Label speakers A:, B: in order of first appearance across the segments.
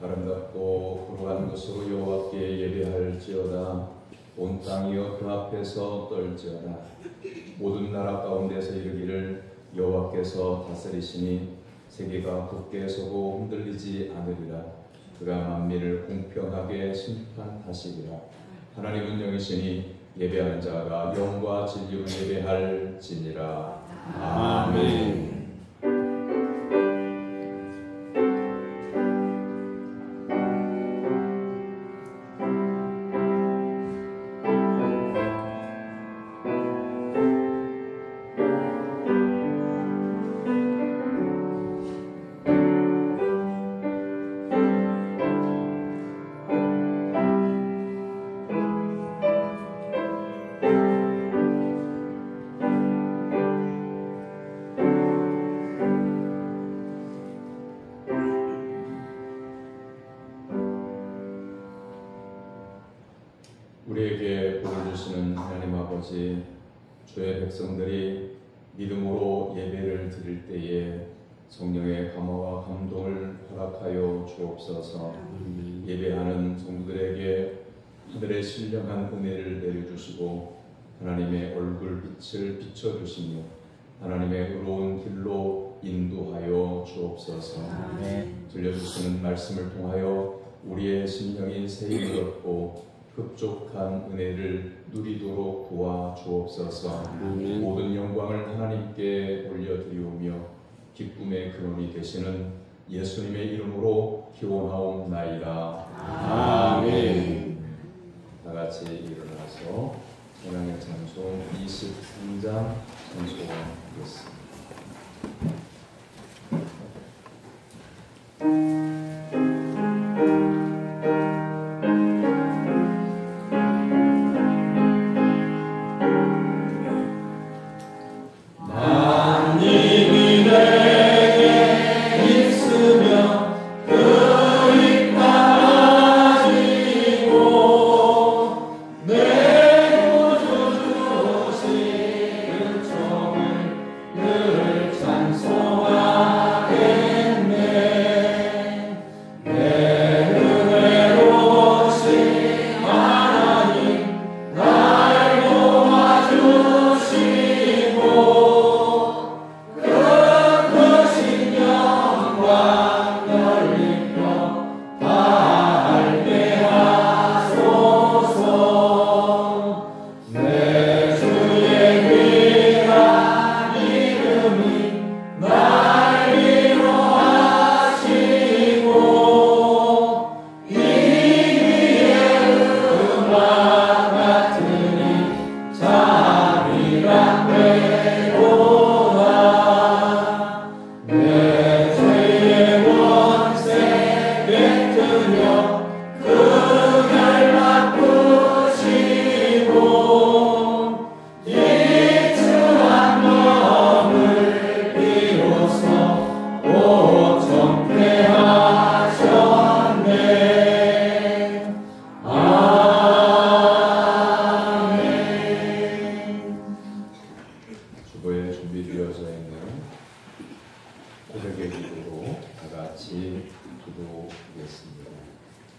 A: 아름답고 거룩한 것으로 여호와께 예배할지어다. 온 땅이여 그 앞에서 떨지어다. 모든 나라 가운데서 이르기를 여호와께서 다스리시니 세계가 굳게 서고 흔들리지 않으리라. 그가 만민을 공평하게 심판하시리라. 하나님은 영이시니 예배하는 자가 영과 진리로 예배할지니라. 아멘. 우리에게 복을 주시는 하나님 아버지, 주의 백성들이 믿음으로 예배를 드릴 때에 성령의 감화와 감동을 허락하여 주옵소서. 예배하는 성도들에게 하늘의 신령한 은혜를 내려주시고 하나님의 얼굴 빛을 비춰주시며 하나님의 의로운 길로 인도하여 주옵소서. 들려주시는 말씀을 통하여 우리의 심령이 새 힘을 얻고 흡족한 은혜를 누리도록 도와주옵소서. 모든 영광을 하나님께 올려드리오며 기쁨의 근원이 되시는 예수님의 이름으로 기원하옵나이다. 아멘. 다같이 일어나서 찬양의 찬송 23장 찬송하겠습니다.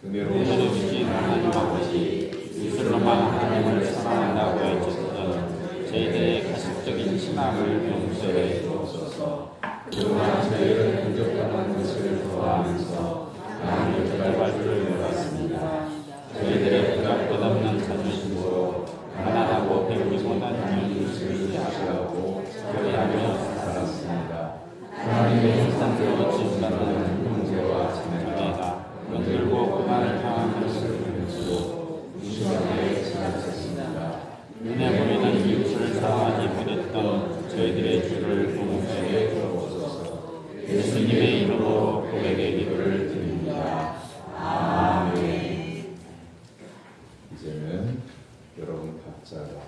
B: 은혜로우신 하나님 아버지, 이슬로만 하나님을 사랑한다고 외쳤던 저희들의 가식적인 신앙을 용서해 주옵소서. 그동안 저희를 공격하는 것을 좋아하면서 하나님의 결과를 몰랐습니다. 저희들의 부담없는 자존심으로 가난하고 배우지 못하는 것을 무시하고 교회하며 살았습니다. 하나님의 형상대로 지분하는 형제와 자매가 연들고 그만을 향한 것을 보면서도 무심하게 지나쳤습니다. 눈에 보이는 이웃을 사랑하지 못했던 저희들의 죄를 용서해 주옵소서. 예수님의 이름으로 고백의 기도를 드립니다. 아멘.
A: 이제는 여러분 각자가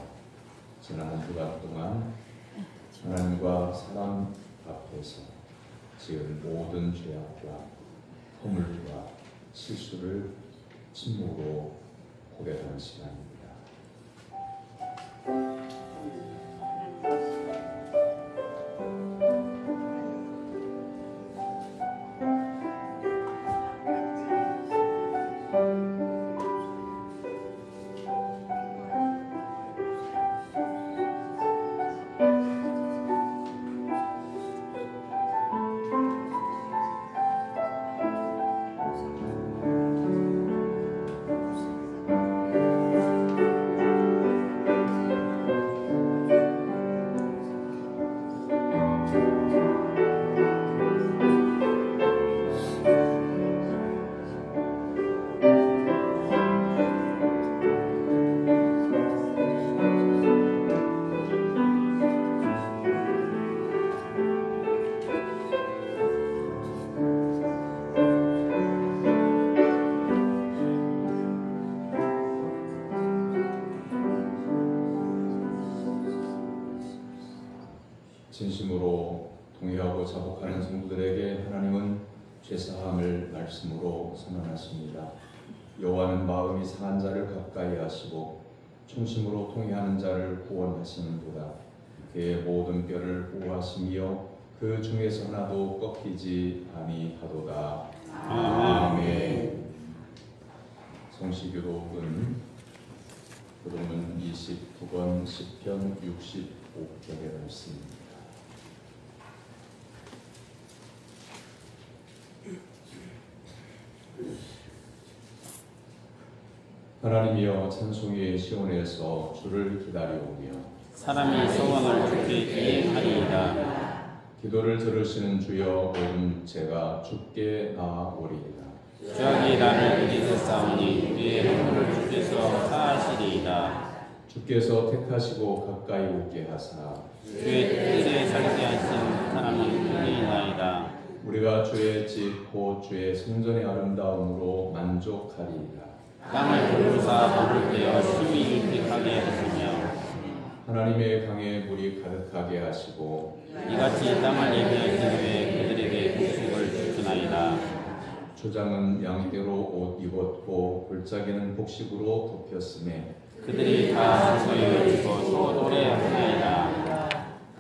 A: 지난 한 주간 동안 하나님과 사람 앞에서 지은 모든 죄악과 허물과 실수를 침묵으로 고백하는 시간입니다. 말씀으로 선언하십니다. 여호와는 마음이 상한 자를 가까이 하시고 충심으로 통회하는 자를 구원하시는도다. 그의 모든 뼈를 보호하시며 그 중에서 하나도 꺾이지 아니하도다. 아멘. 성시교독은 교독은 29권 10편 65쪽의 말씀입니다. 하나님이여 찬송의 시온에서 주를 기다려오며
B: 사람이 소원을 주께 이행하리이다.
A: 기도를 들으시는 주여 오늘 제가 주께 나아오리이다.
B: 죄악이 나를 부딪혔사오니 그의 허물을 주께서 사하시리이다.
A: 주께서 택하시고 가까이 오게 하사
B: 주의 뜻에 살게 하신 사람은 복이나이다.
A: 우리가 주의 집 곧 주의 성전의 아름다움으로 만족하리이다.
B: 땅을 부르사 물을 떼어 심히 윤택하게 하시며
A: 하나님의 강에 물이 가득하게 하시고
B: 이같이 땅을 예비하신 후에 그들에게 곡식을 주시나이다.
A: 초장은 양대로 옷 입었고 골짜기는 곡식으로 덮였음에
B: 그들이 다 수고에 지고 노래하나이다.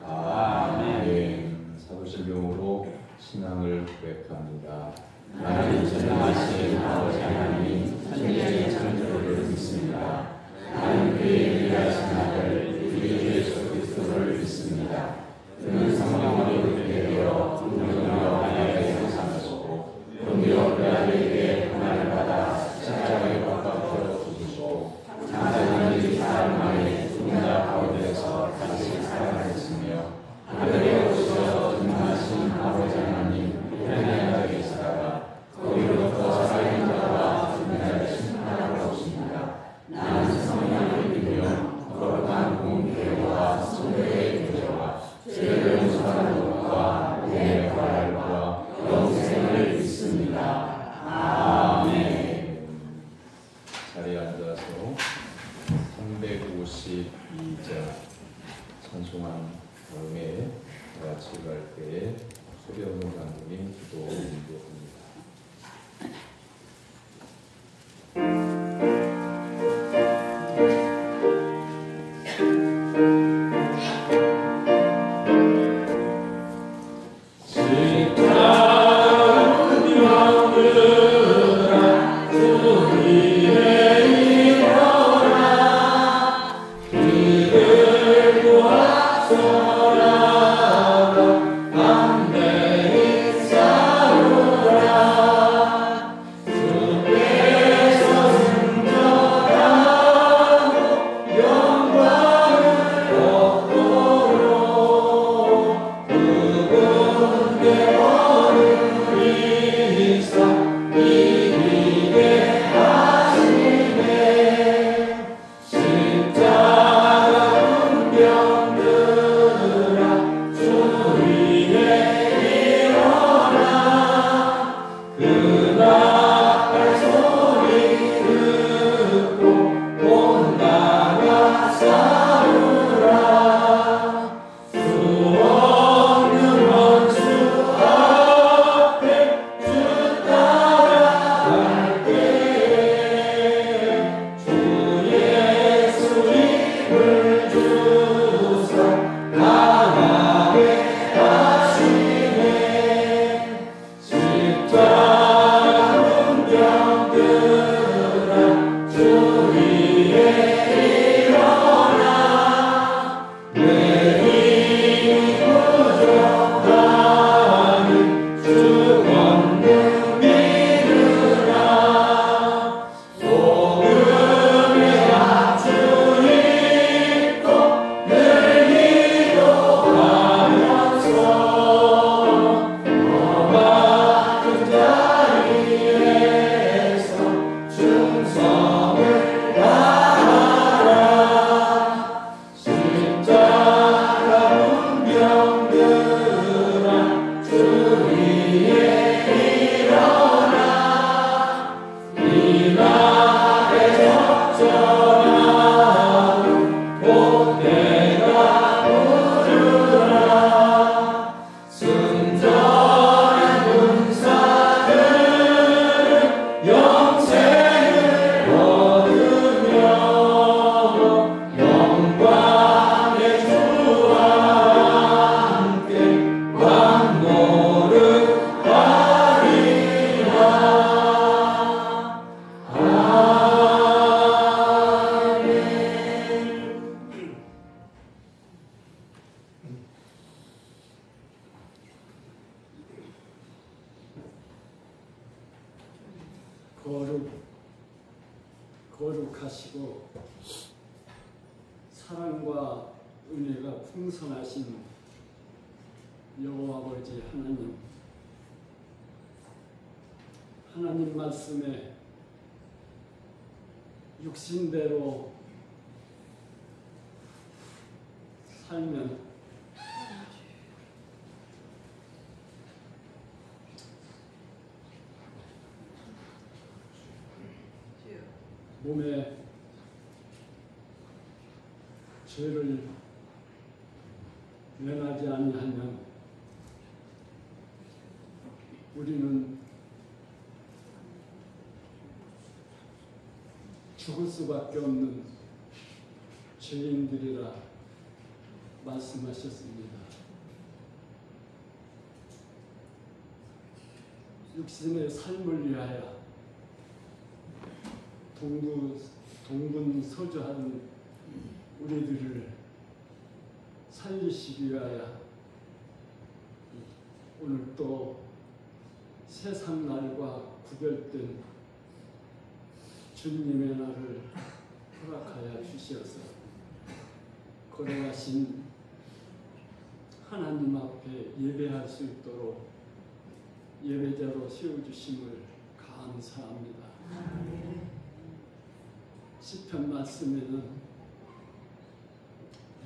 A: 아멘. 사도신경으로 신앙을 고백합니다. 나는 전능하신 아버지 하나님 천지의 창조주를 믿습니다. 나는 그의 유일하신 아들 우리 주 예수 그리스도를 믿습니다. 그는 성령으로 되어 동정녀 마리아에게 사시고 본디오 빌라도에게 고난을 받아 십자가에 못 박혀 죽으시고 장사된 지 사흘 만에 죽은 자 가운데서 다시 살아나셨으며 하늘에 오셔서 전능하신 아버지 하나님 하나님의 나라에 계시다가 거기로부터 살아있는 자와 죽은 자를 심판하러 오십니다. 나는 성령을 믿으며 거룩한 공교회와 성도의 교제와 죄를 용서하는 것과 은혜의 과락과 영생을 믿습니다. 아멘. 자리에 앉아서 352절 찬송한 다음에 같이 갈 때에 소리없는 감독님 기도 인도합니다.
C: 거룩하시고 사랑과 은혜가 풍성하신 여호와 아버지 하나님 말씀에 육신대로 살면 몸에 죄를 면하지 아니하면 우리는 죽을 수밖에 없는 죄인들이라 말씀하셨습니다. 육신의 삶을 위하여 동분서주하는 우리들을 살리시기 위하여 오늘 또 세상 날과 구별된 주님의 날을 허락하여 주시어서 거룩하신 하나님 앞에 예배할 수 있도록 예배자로 세워주심을 감사합니다. 시편 말씀에는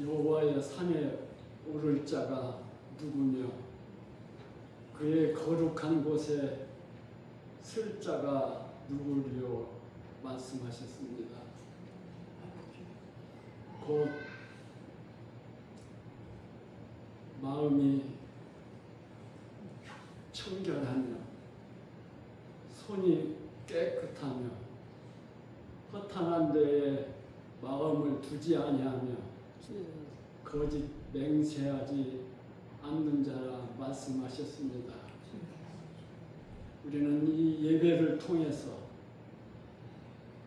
C: 여호와의 산에 오를 자가 누구며 그의 거룩한 곳에 쓸 자가 누구리요 말씀하셨습니다. 곧 마음이 청결하며 손이 깨끗하며 허탄한 데에 마음을 두지 아니하며 거짓 맹세하지 않는 자라 말씀하셨습니다. 우리는 이 예배를 통해서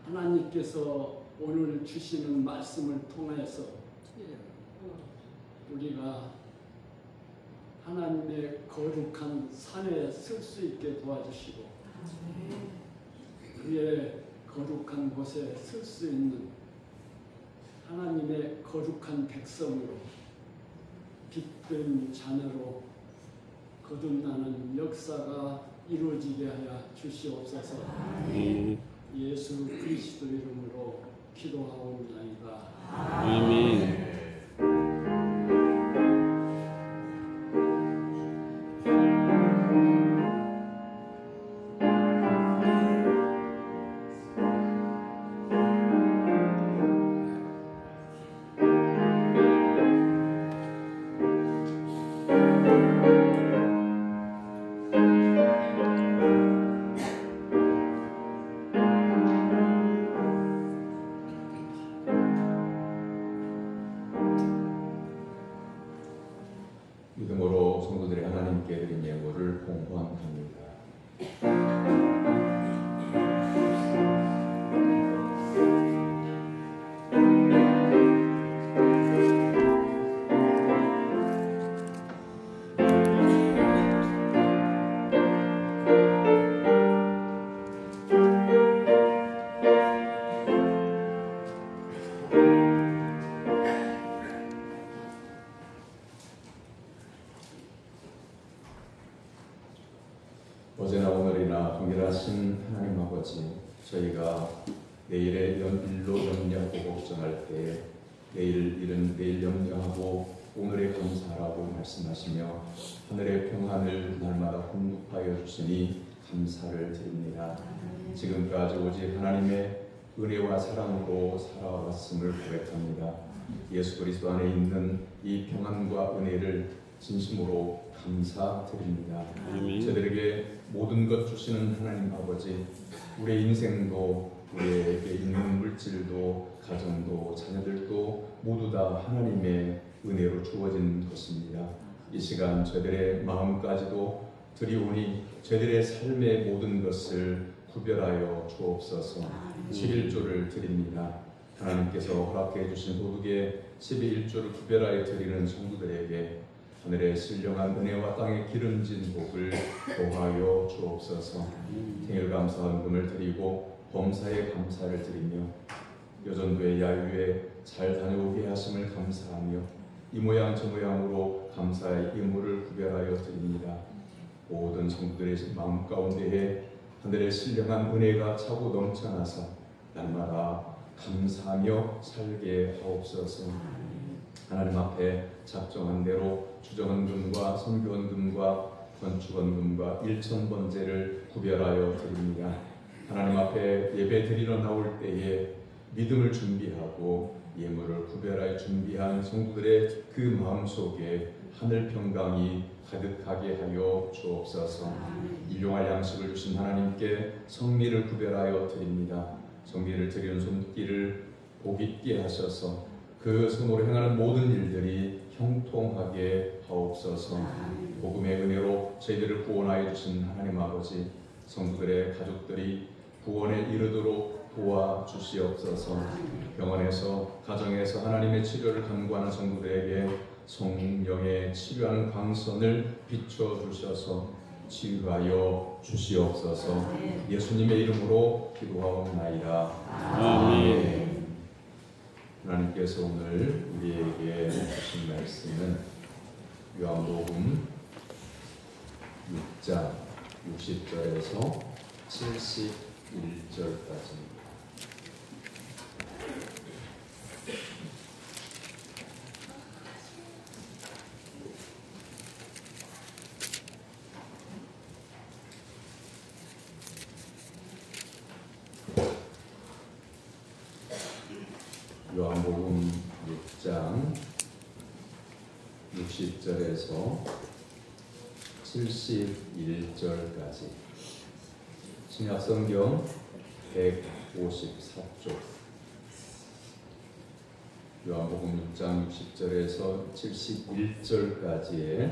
C: 하나님께서 오늘 주시는 말씀을 통해서 우리가 하나님의 거룩한 산에 설 수 있게 도와주시고 그의 거룩한 곳에 설 수 있는 하나님의 거룩한 백성으로 빛된 자녀로 거듭나는 역사가 이루어지게 하여 주시옵소서. 예수 그리스도 이름으로 기도하옵나이다.
B: 아멘.
A: 믿음으로 성도들이 하나님께 드린 예물을 봉헌합니다. 어제나 오늘이나 동일하신 하나님 아버지, 저희가 내일의 일로 염려하고 걱정할 때 내일 일은 내일 염려하고 오늘에 감사하라고 말씀하시며 하늘의 평안을 날마다 공급하여 주시니 감사를 드립니다. 지금까지 오직 하나님의 은혜와 사랑으로 살아왔음을 고백합니다. 예수 그리스도 안에 있는 이 평안과 은혜를 진심으로 감사드립니다. 저들에게 모든 것 주시는 하나님 아버지, 우리의 인생도 우리에게 있는 물질도 가정도 자녀들도 모두 다 하나님의 은혜로 주어진 것입니다. 이 시간 저들의 마음까지도 드리오니 저들의 삶의 모든 것을 구별하여 주옵소서. 11조를 드립니다. 하나님께서 허락해 주신 도둑의 11조를 구별하여 드리는 성도들에게 하늘의 신령한 은혜와 땅의 기름진 복을 더하여 주옵소서. 생일 감사 헌금을 드리고 범사에 감사를 드리며 여전도의 야유에 잘 다녀오게 하심을 감사하며 이 모양 저 모양으로 감사의 의무를 구별하여 드립니다. 모든 성도들의 마음 가운데에 하늘의 신령한 은혜가 차고 넘쳐나서 날마다 감사하며 살게 하옵소서. 하나님 앞에 작정한 대로 주정헌금과 선교헌금과 건축헌금과 일천번제를 구별하여 드립니다. 하나님 앞에 예배 드리러 나올 때에 믿음을 준비하고 예물을 구별하여 준비한 성도들의 그 마음속에 하늘 평강이 가득하게 하여 주옵소서. 일용할 양식을 주신 하나님께 성미를 구별하여 드립니다. 성미를 드리는 손길을 복 있게 하셔서 그 손으로 행하는 모든 일들이 형통하게 하옵소서. 복음의 은혜로 저희들을 구원하여 주신 하나님 아버지, 성도들의 가족들이 구원에 이르도록 도와주시옵소서. 병원에서 가정에서 하나님의 치료를 간구하는 성도들에게 성령의 치료하는 광선을 비춰주셔서 치유하여 주시옵소서. 예수님의 이름으로 기도하옵나이다. 아멘. 하나님께서 오늘 우리에게 주신 말씀은 요한복음 6장 60절에서 71절까지입니다. 요한복음 6장 60절에서 71절까지 신약성경 154쪽 요한복음 6장 60절에서 71절까지의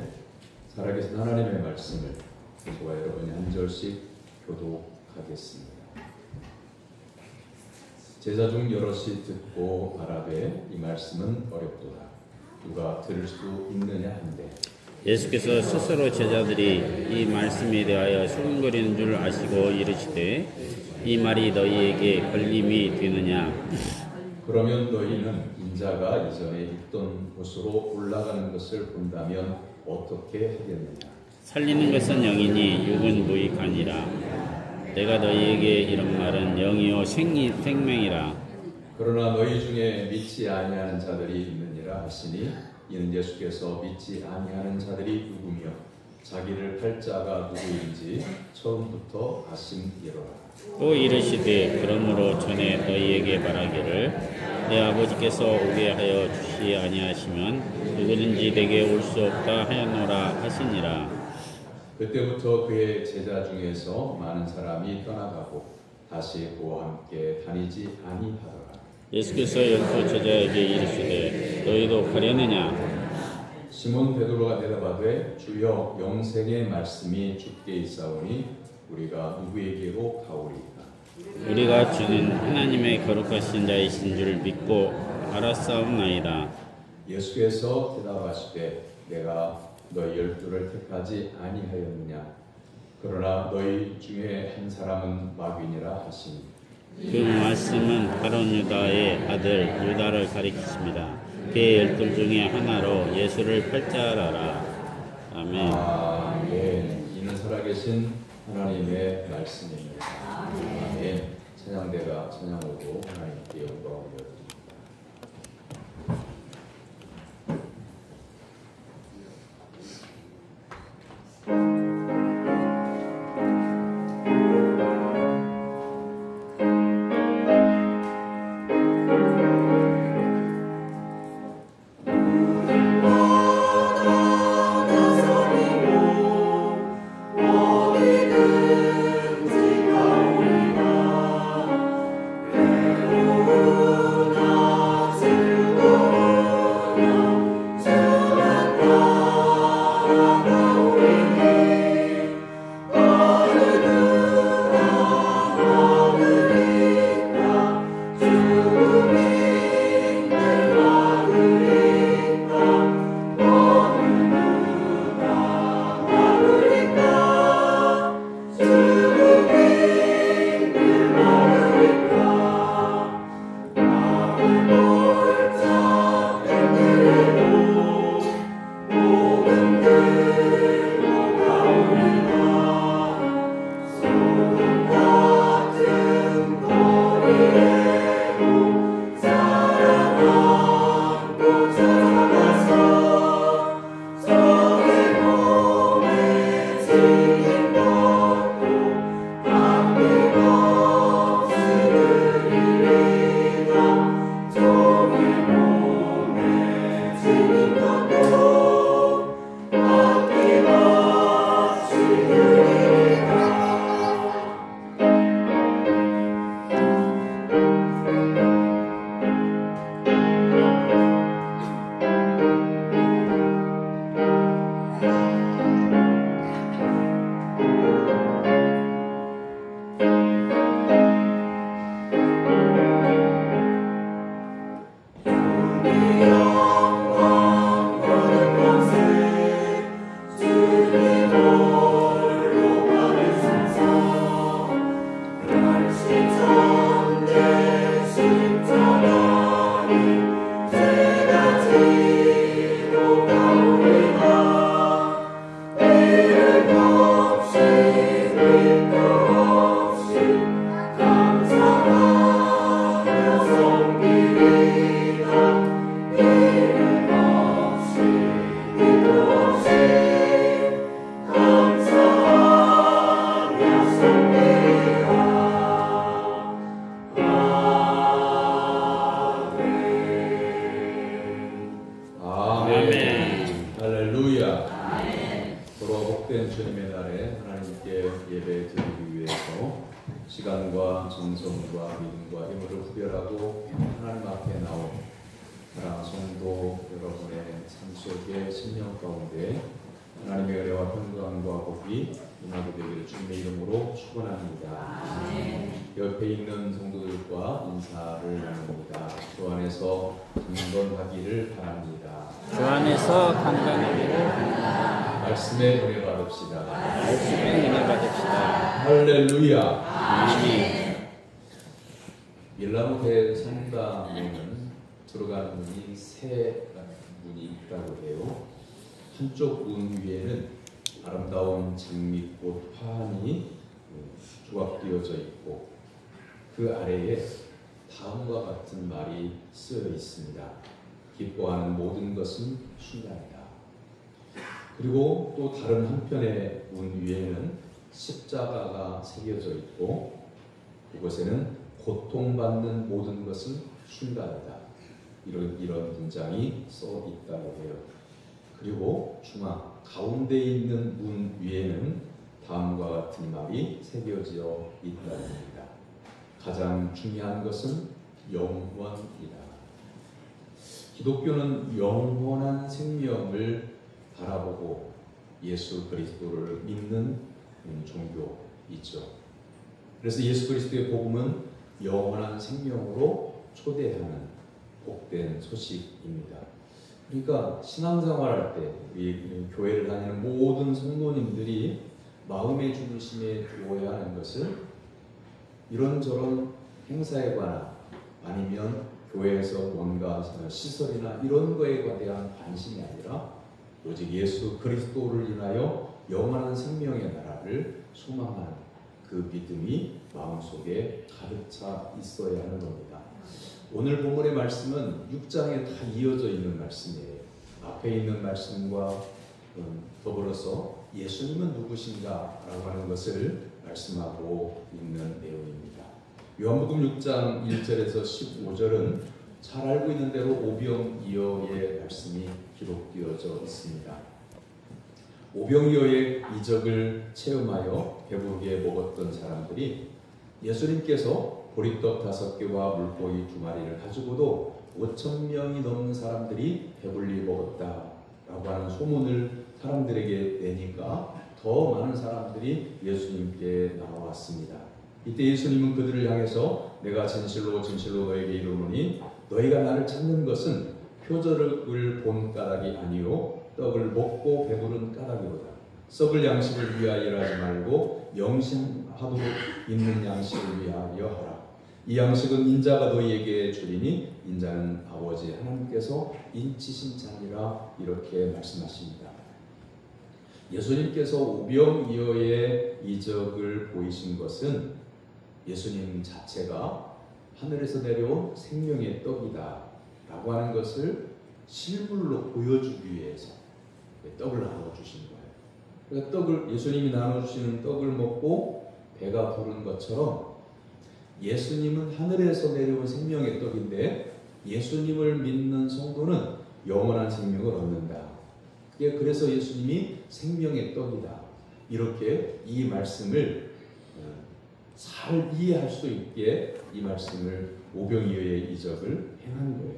A: 살아계신 하나님의 말씀을 저와 여러분이 한 절씩 교독하겠습니다. 제자 중 여럿이 듣고 말하되 이 말씀은 어렵도다. 누가 들을 수 있느냐 한데
B: 예수께서 스스로 제자들이 이 말씀에 대하여 수군거리는 줄 아시고 이르시되 이 말이 너희에게 걸림이 되느냐.
A: 그러면 너희는 인자가 이전에 있던 곳으로 올라가는 것을 본다면 어떻게 하겠느냐.
B: 살리는 것은 영이니 육은 무익하니라. 내가 너희에게 이런 말은 영이요 생명이라.
A: 그러나 너희 중에 믿지 아니하는 자들이 있느니라 하시니 이는 예수께서 믿지 아니하는 자들이 누구며 자기를 팔 자가 누구인지 처음부터 아심이로라.
B: 또 이르시되 그러므로 전에 너희에게 말하기를 내 아버지께서 오게 하여 주시 아니하시면 누구든지 내게 올 수 없다 하였노라 하시니라.
A: 그때부터 그의 제자 중에서 많은 사람이 떠나가고 다시 그와 함께 다니지 아니하더라.
B: 예수께서 열두 제자에게 이르시되 너희도 가려느냐.
A: 시몬 베드로가 대답하되 주여 영생의 말씀이 주께 있사오니 우리가 누구에게로 가오리까.
B: 우리가 주는 하나님의 거룩하신 자이신 줄 믿고 알았사옵나이다.
A: 예수께서 대답하시되 내가 너희 열두를 택하지 아니하였느냐. 그러나 너희 중에 한 사람은 마귀니라 하시니.
B: 그 말씀은 가룟 유다의 아들 유다를 가리키십니다. 그의 열둘 중에 하나로 예수를 팔자라라. 아멘.
A: 아멘. 이는 살아계신 하나님의 말씀입니다. 아멘. 찬양대가 찬양하고 하나님께 영광을 드립니다.
D: 어디든지 가오리라.
A: 시간과 정성과 믿음과 힘을 구별하고 하나님 앞에 나온 사랑하는 성도 여러분의 삶 속의 신령 가운데 하나님의 은혜와 평강과 복이 임하게 되기를 주님의 이름으로 축원합니다. 옆에 있는 성도들과 인사를 나눕니다. 주 안에서 강건하기를 바랍니다.
B: 주 안에서 강건하기를 바랍니다.
A: 말씀의 은혜 받읍시다.
B: 말씀의 은혜 받읍시다.
A: 할렐루야.
B: 아멘.
A: 밀라노 성당에는 들어가는 문이 세 문이 있다고 해요. 한쪽 문 위에는 아름다운 장미꽃 화환이 조각되어져 있고 그 아래에 다음과 같은 말이 쓰여 있습니다. 기뻐하는 모든 것은 순간이다. 그리고 또 다른 한편의 문 위에는 십자가가 새겨져 있고 그곳에는 고통받는 모든 것은 순간이다. 이런 문장이 써 있다고 해요. 그리고 중앙 가운데 있는 문 위에는 다음과 같은 말이 새겨져 있다고 합니다. 가장 중요한 것은 영원이다. 기독교는 영원한 생명을 바라보고 예수 그리스도를 믿는 종교이죠. 그래서 예수 그리스도의 복음은 영원한 생명으로 초대하는 복된 소식입니다. 그러니까 신앙생활할 때 우리 교회를 다니는 모든 성도님들이 마음의 중심에 두어야 하는 것은 이런저런 행사에 관한 아니면 교회에서 뭔가 시설이나 이런 거에 대한 관심이 아니라 오직 예수 그리스도를 인하여 영원한 생명의 나라를 소망하는 그 믿음이 마음속에 가득 차 있어야 하는 겁니다. 오늘 본문의 말씀은 6장에 다 이어져 있는 말씀이에요. 앞에 있는 말씀과 더불어서 예수님은 누구신가 라고 하는 것을 말씀하고 있는 내용입니다. 요한복음 6장 1절에서 15절은 잘 알고 있는 대로 오병이어의 말씀이 기록되어져 있습니다. 오병이어의 이적을 체험하여 배부르게 먹었던 사람들이 예수님께서 보리떡 5개와 물고기 2마리를 가지고도 5,000명이 넘는 사람들이 배불리 먹었다라고 하는 소문을 사람들에게 내니까 더 많은 사람들이 예수님께 나와왔습니다. 이때 예수님은 그들을 향해서 내가 진실로 진실로 너에게 이르노니 너희가 나를 찾는 것은 표적을 본 까닭이 아니요 떡을 먹고 배부른 까닭이로다. 썩을 양식을 위하여 하지 말고 영생하도록 있는 양식을 위하여 하라. 이 양식은 인자가 너희에게 주리니 인자는 아버지 하나님께서 인치신 자니라. 이렇게 말씀하십니다. 예수님께서 오병이어의 이적을 보이신 것은 예수님 자체가 하늘에서 내려온 생명의 떡이다 라고 하는 것을 실물로 보여주기 위해서 떡을 나눠주신 거예요. 그러니까 예수님이 나눠주시는 떡을 먹고 배가 부른 것처럼 예수님은 하늘에서 내려온 생명의 떡인데 예수님을 믿는 성도는 영원한 생명을 얻는다. 그래서 예수님이 생명의 떡이다. 이렇게 이 말씀을 잘 이해할 수 있게 이 말씀을 오병이어의 이적을 행한 거예요.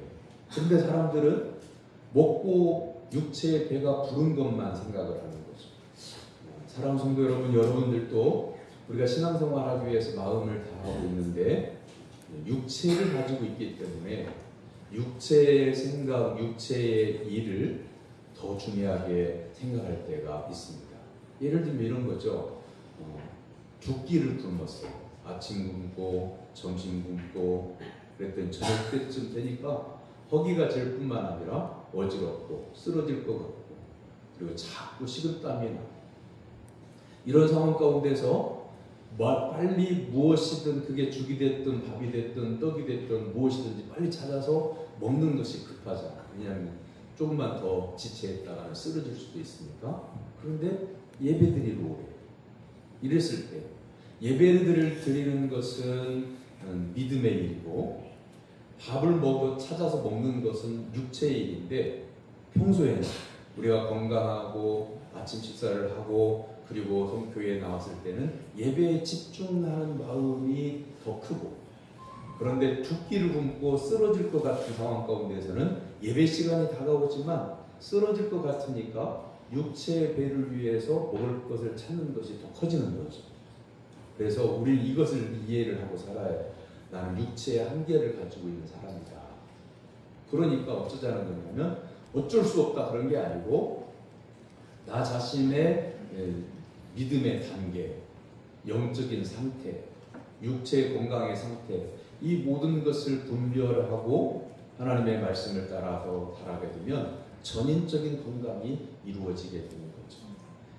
A: 그런데 사람들은 먹고 육체의 배가 부른 것만 생각을 하는 거죠. 사랑하는 성도 여러분, 여러분들도 우리가 신앙생활하기 위해서 마음을 다하고 있는데 육체를 가지고 있기 때문에 육체의 생각, 육체의 일을 더 중요하게 생각할 때가 있습니다. 예를 들면 이런 거죠. 두 끼를 굶었어요. 아침 굶고 점심 굶고 그랬더니 저녁 때쯤 되니까 허기가 질 뿐만 아니라 어지럽고 쓰러질 것 같고 그리고 자꾸 식은땀이 나. 이런 상황 가운데서 빨리 무엇이든 그게 죽이 됐든 밥이 됐든 떡이 됐든 무엇이든지 빨리 찾아서 먹는 것이 급하잖아. 왜냐하면 조금만 더 지체했다가는 쓰러질 수도 있으니까. 그런데 예배드리러 오래. 이랬을 때 예배를 드리는 것은 믿음의 일이고 밥을 찾아서 먹는 것은 육체의 일인데 평소에는 우리가 건강하고 아침 식사를 하고 그리고 교회에 나왔을 때는 예배에 집중하는 마음이 더 크고 그런데 두 끼를 굶고 쓰러질 것 같은 상황 가운데서는 예배 시간이 다가오지만 쓰러질 것 같으니까 육체의 배를 위해서 먹을 것을 찾는 것이 더 커지는 거죠. 그래서 우리는 이것을 이해를 하고 살아야 해. 나는 육체의 한계를 가지고 있는 사람이다. 그러니까 어쩌자는 거냐면 어쩔 수 없다 그런 게 아니고 나 자신의 믿음의 단계, 영적인 상태, 육체의 건강의 상태 이 모든 것을 분별하고 하나님의 말씀을 따라서 살아가게 되면 전인적인 건강이 이루어지게 되는 거죠.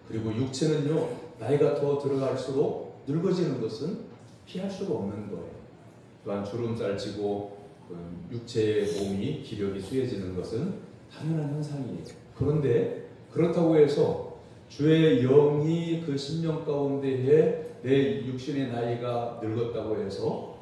A: 그리고 육체는요 나이가 더 들어갈수록 늙어지는 것은 피할 수가 없는 거예요. 또한 주름살 지고 육체의 몸이 기력이 쇠해지는 것은 당연한 현상이에요. 그런데 그렇다고 해서 주의 영이 그 심령 가운데에 내 육신의 나이가 늙었다고 해서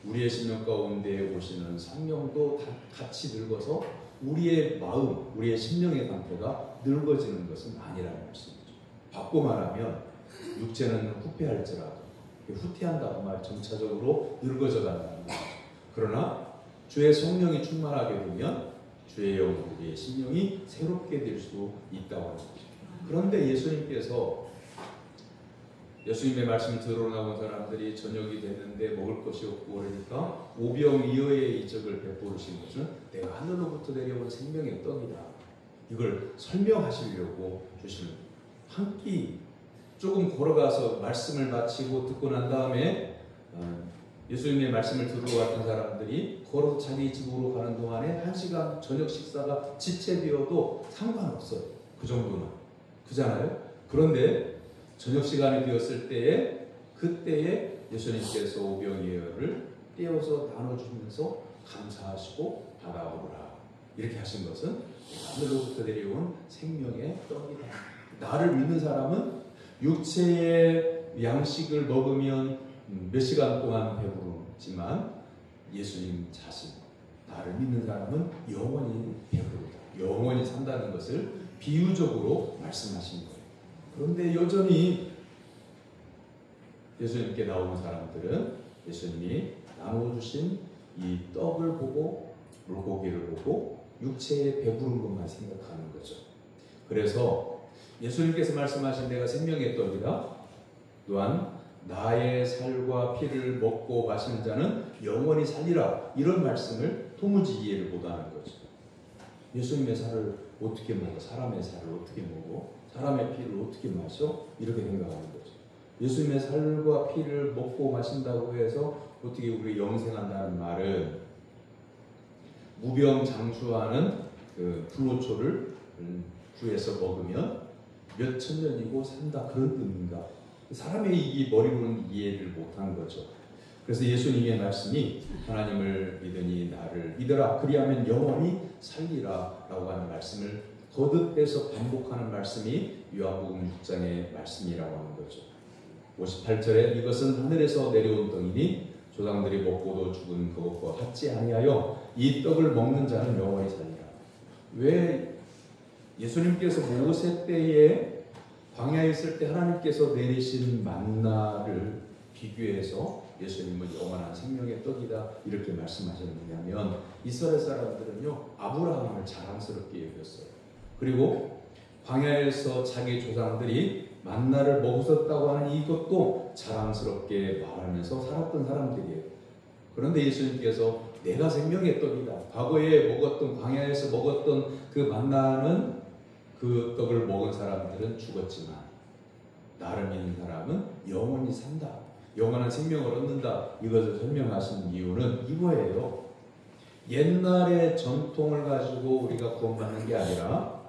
A: 우리의 심령 가운데에 오시는 성령도 같이 늙어서 우리의 마음, 우리의 심령의 상태가 늙어지는 것은 아니라는 말씀이죠. 바꿔 말하면 육체는 후퇴할지라도 후퇴한다고 말 점차적으로 늙어져 간다는 거죠. 그러나 주의 성령이 충만하게 되면 주의 영, 우리의 심령이 새롭게 될 수 있다고 하는 거죠. 그런데 예수님의 말씀을 들어 나온 사람들이 저녁이 됐는데 먹을 것이 없고 그러니까 오병이어의 이적을 베푸신 것은 내가 하늘로부터 내려온 생명의 떡이다. 이걸 설명하시려고 주시는 한 끼 조금 걸어가서 말씀을 마치고 듣고 난 다음에 예수님의 말씀을 들으러 왔던 사람들이 걸어서 자기 집으로 가는 동안에 1시간 저녁 식사가 지체되어도 상관없어요. 그 정도는. 그잖아요. 그런데 저녁 시간이 되었을 때에 그때에 예수님께서 오병이어를 떼어서 나눠주면서 감사하시고 받아오라 이렇게 하신 것은 하늘로부터 내려온 생명의 떡이다. 나를 믿는 사람은 육체의 양식을 먹으면 몇 시간 동안 배부르지만 예수님 자신 나를 믿는 사람은 영원히 배부르다. 영원히 산다는 것을 비유적으로 말씀하신 거예요. 그런데 여전히 예수님께 나오는 사람들은 예수님이 나눠주신 이 떡을 보고 물고기를 보고 육체의 배부른 것만 생각하는 거죠. 그래서 예수님께서 말씀하신 내가 생명의 떡이다. 또한 나의 살과 피를 먹고 마시는 자는 영원히 살리라. 이런 말씀을 도무지 이해를 못하는 거죠. 예수님의 살을 어떻게 먹어? 사람의 살을 어떻게 먹어? 사람의 피를 어떻게 마셔? 이렇게 생각하는 거죠. 예수님의 살과 피를 먹고 마신다고 해서 어떻게 우리 영생한다는 말은 무병장수하는 그 불로초를 주에서 먹으면 몇 천년이고 산다 그런 뜻인가? 사람의 이 머리로는 이해를 못한 거죠. 그래서 예수님의 말씀이 하나님을 믿으니 나를 믿어라 그리하면 영원히 살리라 라고 하는 말씀을 거듭해서 반복하는 말씀이 요한복음 6장의 말씀이라고 하는 거죠. 58절에 이것은 하늘에서 내려온 떡이니 조상들이 먹고도 죽은 그것과 같지 아니하여 이 떡을 먹는 자는 영원히 살리라. 왜 예수님께서 모세 때에 광야에 있을 때 하나님께서 내리신 만나를 비교해서 예수님은 영원한 생명의 떡이다 이렇게 말씀하셨느냐면 이스라엘 사람들은요 아브라함을 자랑스럽게 여겼어요. 그리고 광야에서 자기 조상들이 만나를 먹었다고 하는 이것도 자랑스럽게 말하면서 살았던 사람들이에요. 그런데 예수님께서 내가 생명의 떡이다. 과거에 먹었던 광야에서 먹었던 그 만나는 그 떡을 먹은 사람들은 죽었지만 나를 믿는 사람은 영원히 산다. 영원한 생명을 얻는다. 이것을 설명하신 이유는 이거예요. 옛날의 전통을 가지고 우리가 구원받는 게 아니라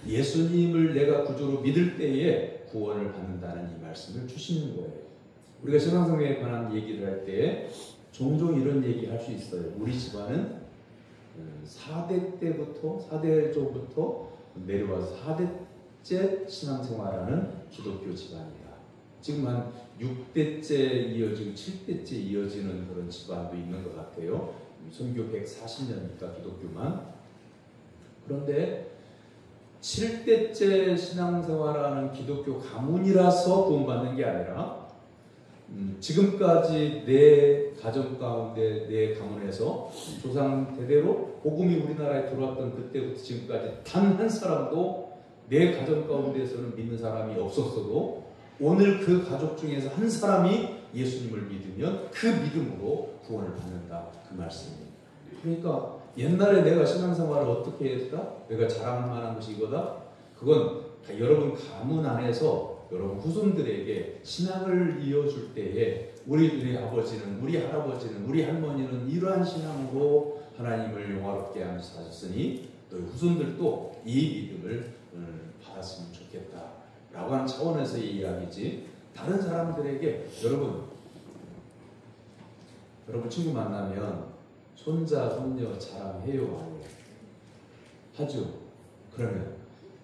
A: 예수님을 내가 구주로 믿을 때에 구원을 받는다는 이 말씀을 주시는 거예요. 우리가 신앙생활에 관한 얘기를 할 때 종종 이런 얘기 할 수 있어요. 우리 집안은 4대 때부터 4대조부터 내려와서 4대째 신앙생활하는 기독교 집안이다. 지금 한 6대째 이어지고 7대째 이어지는 그런 집안도 있는 것 같아요. 선교 140년이니까 기독교만. 그런데 7대째 신앙생활하는 기독교 가문이라서 구원받는 게 아니라 지금까지 내 가정 가운데 내 가문에서 조상 대대로 복음이 우리나라에 들어왔던 그때부터 지금까지 단 한 사람도 내 가정 가운데에서는 믿는 사람이 없었어도 오늘 그 가족 중에서 한 사람이 예수님을 믿으면 그 믿음으로 구원을 받는다. 그 말씀입니다. 그러니까 옛날에 내가 신앙생활을 어떻게 했다? 내가 자랑할 만한 것이 이거다? 그건 여러분 가문 안에서 여러분 후손들에게 신앙을 이어줄 때에 우리 아버지는, 우리 할아버지는, 우리 할머니는 이러한 신앙으로 하나님을 영화롭게 하면서 사셨으니 너희 후손들도 이 믿음을 받았으면 좋겠다 라고 하는 차원에서의 이야기지, 다른 사람들에게 여러분 친구 만나면 손자, 손녀 자랑해요? 아니요? 하죠. 그러면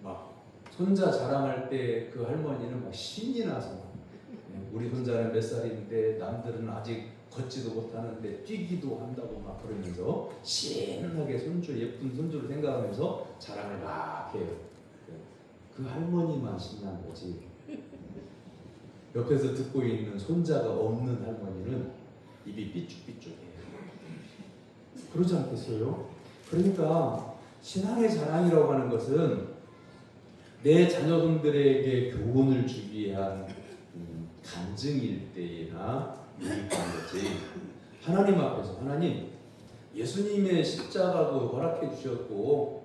A: 막 손자 자랑할 때 그 할머니는 막 신이 나서 우리 손자는 몇 살인데 남들은 아직 걷지도 못하는데 뛰기도 한다고 막 그러면서 신나게 손주, 예쁜 손주를 생각하면서 자랑을 막 해요. 그 할머니만 신난 거지. 옆에서 듣고 있는 손자가 없는 할머니는 입이 삐쭉삐쭉해요. 그러지 않겠어요? 그러니까 신앙의 자랑이라고 하는 것은 내 자녀분들에게 교훈을 주기 위한 간증일 때나 유익한 거지. 하나님 앞에서 하나님 예수님의 십자가도 허락해 주셨고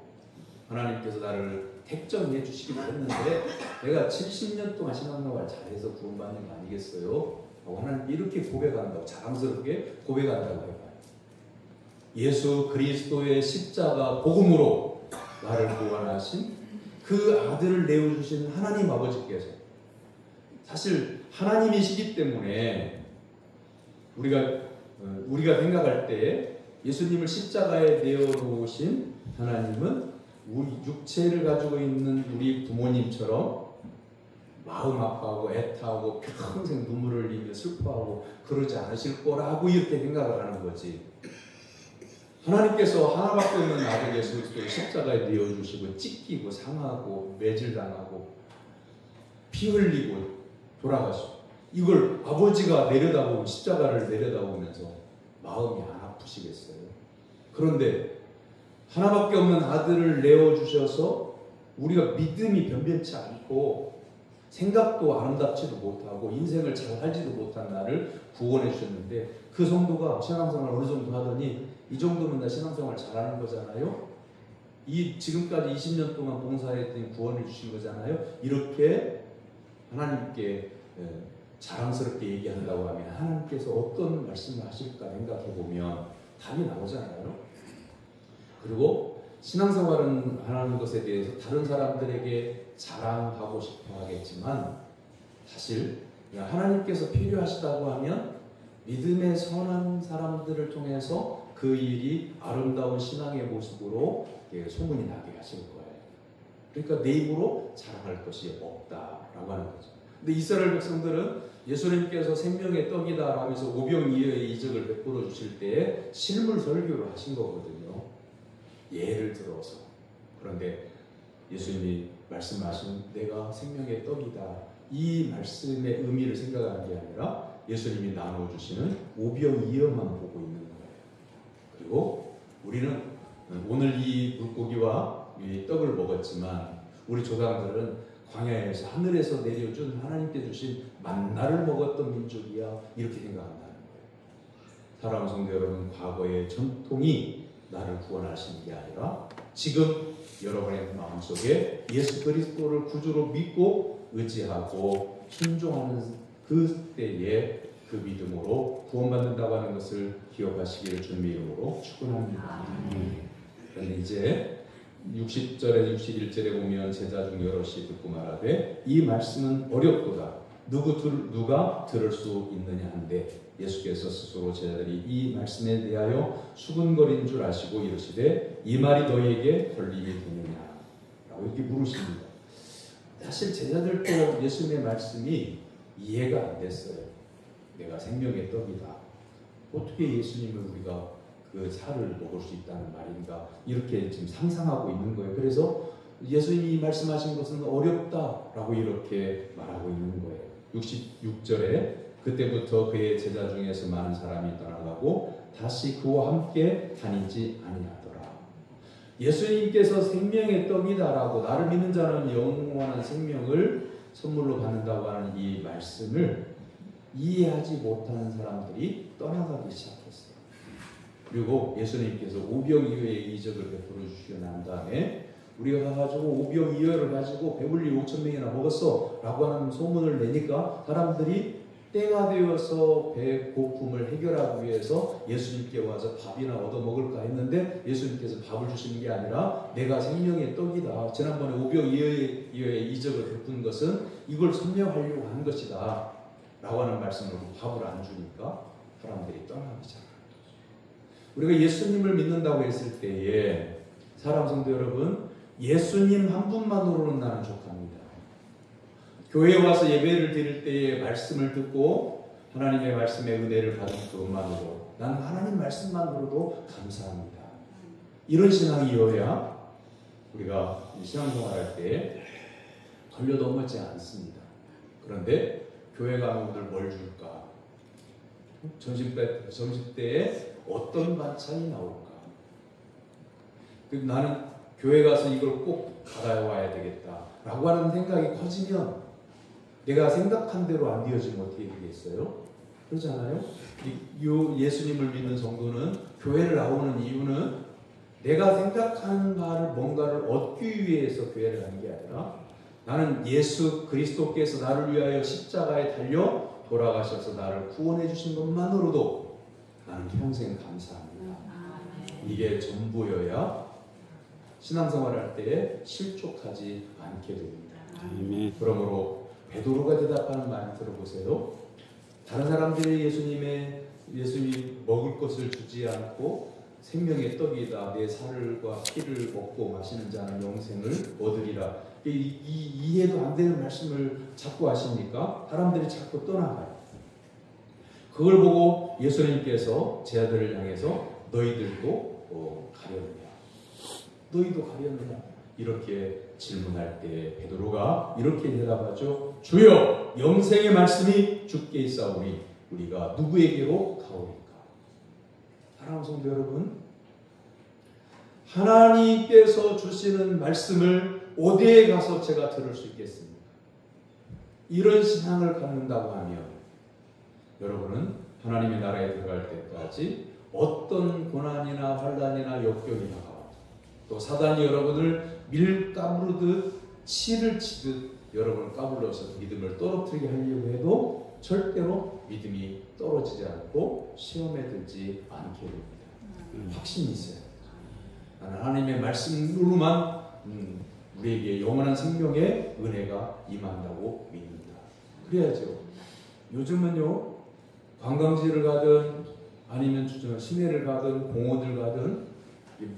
A: 하나님께서 나를 택정해 주시기도 했는데 내가 70년 동안 신앙생활 잘해서 구원받는 거 아니겠어요? 하나님 이렇게 고백한다고, 자랑스럽게 고백한다고 해봐요. 예수 그리스도의 십자가 복음으로 나를 구원하신 그 아들을 내어주신 하나님 아버지께서, 사실 하나님이시기 때문에 우리가 생각할 때 예수님을 십자가에 내어놓으신 하나님은 우리 육체를 가지고 있는 우리 부모님처럼 마음 아파하고 애타하고 평생 눈물을 흘리며 슬퍼하고 그러지 않으실 거라고 이렇게 생각을 하는 거지. 하나님께서 하나밖에 없는 아들 예수 그리스도를 십자가에 내어주시고 찢기고 상하고 매질당하고 피 흘리고 돌아가시고 이걸 아버지가 내려다보고 십자가를 내려다보면서 마음이 안 아프시겠어요? 그런데 하나밖에 없는 아들을 내어주셔서 우리가 믿음이 변변치 않고 생각도 아름답지도 못하고 인생을 잘 살지도 못한 나를 구원해 주셨는데 그 성도가 신앙생활 어느 정도 하더니 이 정도면 나 신앙생활 잘하는 거잖아요? 이 지금까지 20년 동안 봉사했더니 구원해 주신 거잖아요? 이렇게 하나님께 자랑스럽게 얘기한다고 하면 하나님께서 어떤 말씀을 하실까 생각해 보면 답이 나오잖아요. 그리고 신앙생활은 하는 것에 대해서 다른 사람들에게 자랑하고 싶어 하겠지만 사실 하나님께서 필요하시다고 하면 믿음의 선한 사람들을 통해서 그 일이 아름다운 신앙의 모습으로 소문이 나게 하실 거예요. 그러니까 내 입으로 자랑할 것이 없다라고 하는 거죠. 근데 이스라엘 백성들은 예수님께서 생명의 떡이다 하면서 오병이어의 이적을 베풀어 주실 때에 실물 설교를 하신 거거든요. 예를 들어서. 그런데 예수님이 말씀하신 내가 생명의 떡이다, 이 말씀의 의미를 생각하는 게 아니라 예수님이 나눠주시는 오병이어만 보고 있는 거예요. 그리고 우리는 오늘 이 물고기와 이 떡을 먹었지만 우리 조상들은 광야에서 하늘에서 내려준 하나님께 주신 만나를 먹었던 민족이야 이렇게 생각한다는 거예요. 사랑하는 성도 여러분, 과거의 전통이 나를 구원하시는 게 아니라 지금 여러분의 마음속에 예수 그리스도를 구주로 믿고 의지하고 순종하는 그때에 그 믿음으로 구원받는다고 하는 것을 기억하시기를 주님의 이름으로 축원합니다. 그런데 이제 60절에 61절에 보면 제자 중 여럿이 듣고 말하되 이 말씀은 어렵도다. 누가 들을 수 있느냐 한데 예수께서 스스로 제자들이 이 말씀에 대하여 수군거린 줄 아시고 이르시되 이 말이 너희에게 권리이 되느냐 라고 이렇게 물으십니다. 사실 제자들도 예수님의 말씀이 이해가 안 됐어요. 내가 생명의 떡이다. 어떻게 예수님을 우리가 그 살을 먹을 수 있다는 말인가 이렇게 지금 상상하고 있는 거예요. 그래서 예수님이 말씀하신 것은 어렵다라고 이렇게 말하고 있는 거예요. 66절에 그때부터 그의 제자 중에서 많은 사람이 떠나가고 다시 그와 함께 다니지 아니하더라. 예수님께서 생명의 떡이다라고 나를 믿는 자는 영원한 생명을 선물로 받는다고 하는 이 말씀을 이해하지 못하는 사람들이 떠나가기 시작했어요. 그리고 예수님께서 오병이어의 이적을 베풀어 주시고 난 다음에 우리가 가가지고 오병이어를 가지고 배불리 5,000명이나 먹었어 라고 하는 소문을 내니까 사람들이 때가 되어서 배고픔을 해결하기 위해서 예수님께 와서 밥이나 얻어 먹을까 했는데 예수님께서 밥을 주시는 게 아니라 내가 생명의 떡이다. 지난번에 오병이어의 이적을 베푼 것은 이걸 설명하려고 한 것이다 라고 하는 말씀을 밥을 안 주니까 사람들이 떠나기 시작합니다. 우리가 예수님을 믿는다고 했을 때에 사랑하는 성도 여러분, 예수님 한 분만으로는 나는 족합니다. 교회에 와서 예배를 드릴 때에 말씀을 듣고 하나님의 말씀의 은혜를 받은 그것만으로 나는 하나님 말씀만으로도 감사합니다. 이런 신앙이어야 우리가 신앙생활할 때 걸려 넘어지지 않습니다. 그런데 교회 가면 오늘 뭘 줄까? 점심때에 어떤 반찬이 나올까? 나는 교회 가서 이걸 꼭 받아와야 되겠다 라고 하는 생각이 커지면 내가 생각한 대로 안 되어지면 어떻게 되겠어요? 그렇잖아요? 예수님을 믿는 성도는 교회를 나오는 이유는 내가 생각하는 바를 뭔가를 얻기 위해서 교회를 가는 게 아니라 나는 예수 그리스도께서 나를 위하여 십자가에 달려 돌아가셔서 나를 구원해 주신 것만으로도 나는 평생 감사합니다. 이게 전부여야 신앙생활할 때에 실족하지 않게 됩니다. 그러므로 베드로가 대답하는 말 들어보세요. 다른 사람들이 예수님이 먹을 것을 주지 않고 생명의 떡이다. 내 살과 피를 먹고 마시는 자는 영생을 얻으리라. 이해도 안 되는 말씀을 자꾸 하시니까 사람들이 자꾸 떠나가요. 그걸 보고 예수님께서 제 아들을 향해서 너희들도 가려느냐? 너희도 가려느냐? 이렇게 질문할 때 베드로가 이렇게 대답하죠. 주여, 영생의 말씀이 주께 있사오니 우리가 누구에게로 가오리까? 사랑하는 성도 여러분, 하나님께서 주시는 말씀을 어디에 가서 제가 들을 수 있겠습니까? 이런 신앙을 갖는다고 하면 여러분은 하나님의 나라에 들어갈 때까지 어떤 고난이나 환난이나 역경이 다가와도 또 사단이 여러분을 밀 까부르듯 치를 치듯 여러분을 까불러서 믿음을 떨어뜨리게 하려고 해도 절대로 믿음이 떨어지지 않고 시험에 들지 않게 됩니다. 확신이 있어요. 하나님의 말씀으로만 우리에게 영원한 생명의 은혜가 임한다고 믿습니다. 그래야죠. 요즘은요, 관광지를 가든 아니면 시내를 가든 공원을 가든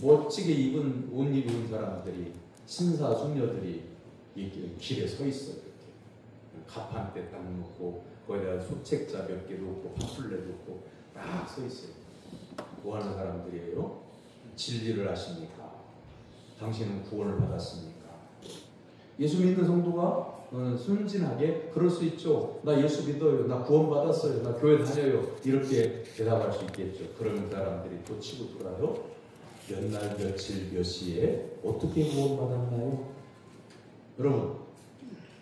A: 멋지게 옷 입은 사람들이, 신사 숙녀들이 길에 서 있어요. 이렇게 가판대 딱 놓고 거기다가 소책자 몇 개 놓고 파플렛 놓고 딱 서 있어요. 뭐 하는 사람들이에요? 진리를 아십니까? 당신은 구원을 받았습니까? 예수 믿는 성도가 순진하게 그럴 수 있죠. 나 예수 믿어요. 나 구원 받았어요. 나 교회 다녀요. 이렇게 대답할 수 있겠죠. 그런 사람들이 또 치고 돌아요. 몇 날, 며칠, 몇 시에 어떻게 구원 받았나요? 여러분,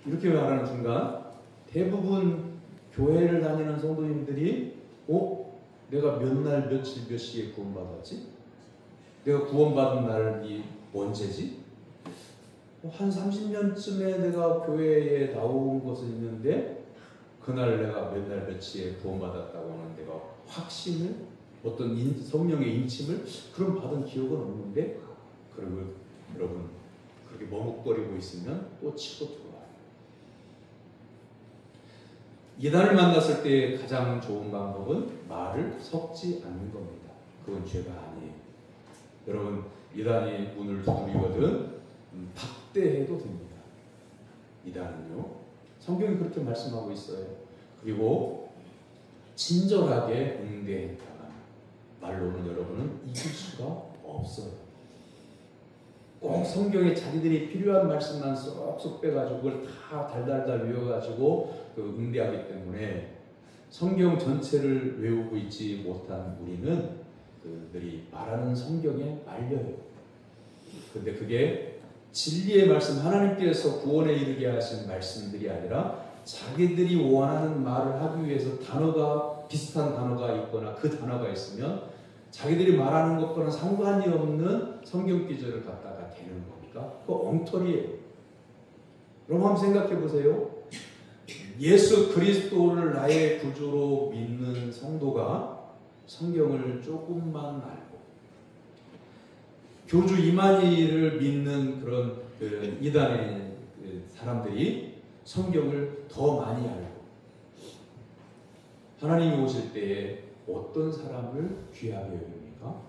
A: 이렇게 말하는 순간 대부분 교회를 다니는 성도님들이 내가 몇 날 며칠 몇 시에 구원받았지? 내가 구원받은 날이 언제지? 한 30년쯤에 내가 교회에 나온 것은 있는데 그날 내가 몇 날 며칠에 구원받았다고 하는 내가 확신을 어떤 성령의 인침을 그런 받은 기억은 없는데 그리고 여러분 그렇게 머뭇거리고 있으면 또 치고 들어와요. 이단을 만났을 때 가장 좋은 방법은 말을 섞지 않는 겁니다. 그건 죄가 아니에요. 여러분 이단이 문을 두드리거든 박대해도 됩니다. 이단은요. 성경이 그렇게 말씀하고 있어요. 그리고 친절하게 응대했다가 말로는 여러분은 이길 수가 없어요. 꼭 성경에 자기들이 필요한 말씀만 쏙쏙 빼가지고 그걸 다 달달달 외워가지고 응대하기 때문에 성경 전체를 외우고 있지 못한 우리는 그들이 말하는 성경에 말려요. 근데 그게 진리의 말씀, 하나님께서 구원에 이르게 하신 말씀들이 아니라 자기들이 원하는 말을 하기 위해서 비슷한 단어가 있거나 그 단어가 있으면 자기들이 말하는 것과는 상관이 없는 성경 기절을 갖다가 대는 거니까 그거 엉터리예요. 여러분 한번 생각해 보세요. 예수 그리스도를 나의 구주로 믿는 성도가 성경을 조금만 알고 교주 이만희를 믿는 그런 이단의 사람들이 성경을 더 많이 알고 하나님이 오실 때에 어떤 사람을 귀하게 여깁니까?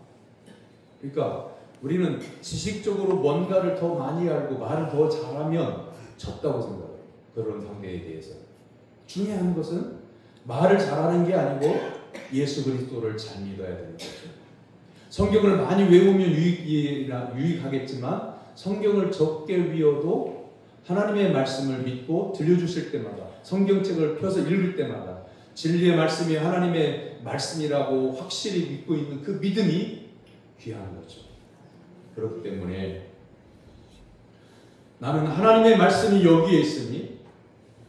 A: 그러니까 우리는 지식적으로 뭔가를 더 많이 알고 말을 더 잘하면 졌다고 생각해요. 그런 상대에 대해서. 중요한 것은 말을 잘하는 게 아니고 예수 그리스도를 잘 믿어야 되는 거죠. 성경을 많이 외우면 유익하겠지만 성경을 적게 외워도 하나님의 말씀을 믿고 들려주실 때마다 성경책을 펴서 읽을 때마다 진리의 말씀이 하나님의 말씀이라고 확실히 믿고 있는 그 믿음이 귀한 거죠. 그렇기 때문에 나는 하나님의 말씀이 여기에 있으니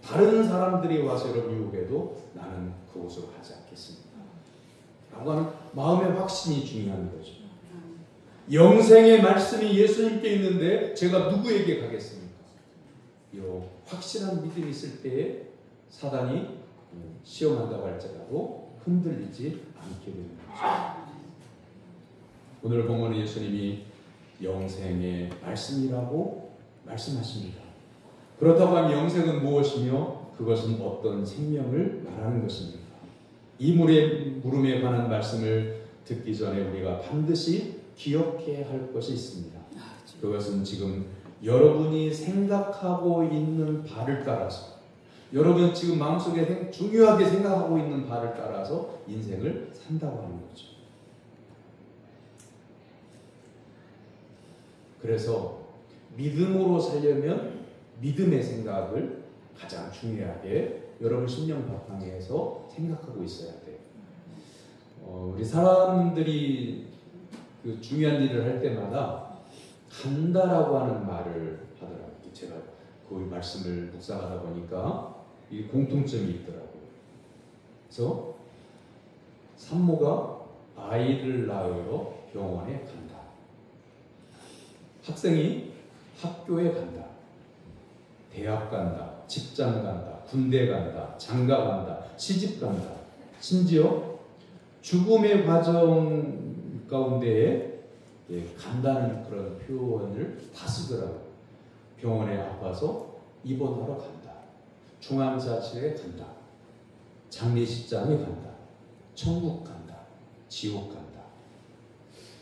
A: 다른 사람들이 와서 여러분 유혹해도 나는 그곳으로 가지 않겠습니다. 라고 하는 마음의 확신이 중요한 거죠. 영생의 말씀이 예수님께 있는데 제가 누구에게 가겠습니까? 이 확실한 믿음이 있을 때에 사단이 시험한다고 할지라도 흔들리지 않게 되는 거죠. 오늘 본문은 예수님이 영생의 말씀이라고 말씀하십니다. 그렇다고 하면 영생은 무엇이며 그것은 어떤 생명을 말하는 것입니까? 이 물음에 관한 말씀을 듣기 전에 우리가 반드시 기억해야 할 것이 있습니다. 그것은 지금 여러분이 생각하고 있는 바를 따라서 여러분 지금 마음속에 중요하게 생각하고 있는 바를 따라서 인생을 산다고 하는 거죠. 그래서 믿음으로 살려면 믿음의 생각을 가장 중요하게 여러분 심령 바탕에서 생각하고 있어야 돼요. 우리 사람들이 그 중요한 일을 할 때마다 간다라고 하는 말을 하더라고요. 제가 그 말씀을 묵상하다 보니까 이 공통점이 있더라고요. 그래서 산모가 아이를 낳으러 병원에 간다. 학생이 학교에 간다. 대학 간다. 직장 간다. 군대 간다. 장가 간다. 시집 간다. 심지어 죽음의 과정 가운데에 간다는 그런 표현을 다 쓰더라고요. 병원에 아파서 입원하러 간다. 중환자실에 간다. 장례식장에 간다. 천국 간다. 지옥 간다.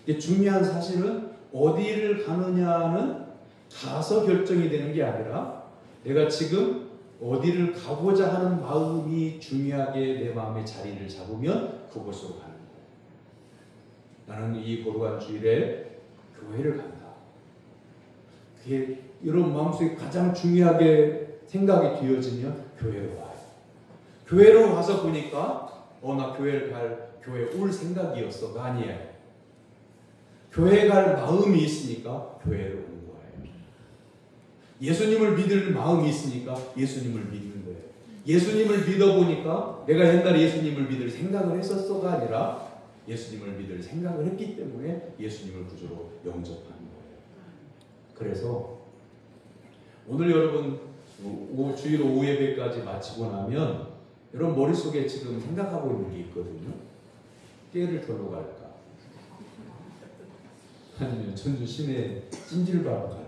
A: 근데 중요한 사실은 어디를 가느냐는 가서 결정이 되는 게 아니라 내가 지금 어디를 가고자 하는 마음이 중요하게 내 마음의 자리를 잡으면 그곳으로 가는 거예요. 나는 이 거룩한 주일에 교회를 간다. 그게 여러분 마음속에 가장 중요하게 생각이 되어지면 교회로 와요. 교회로 와서 보니까 나 교회를 교회 올 생각이었어가 아니에요. 교회 갈 마음이 있으니까 교회로 오는 거예요. 예수님을 믿을 마음이 있으니까 예수님을 믿는 거예요. 예수님을 믿어보니까 내가 옛날에 예수님을 믿을 생각을 했었어가 아니라 예수님을 믿을 생각을 했기 때문에 예수님을 구주로 영접하는 거예요. 그래서 오늘 여러분 주일 오후 예배까지 마치고 나면 여러분 머릿속에 지금 생각하고 있는 게 있거든요. 깨를 털러 갈까? 아니면 전주 시내 찜질방을 갈까?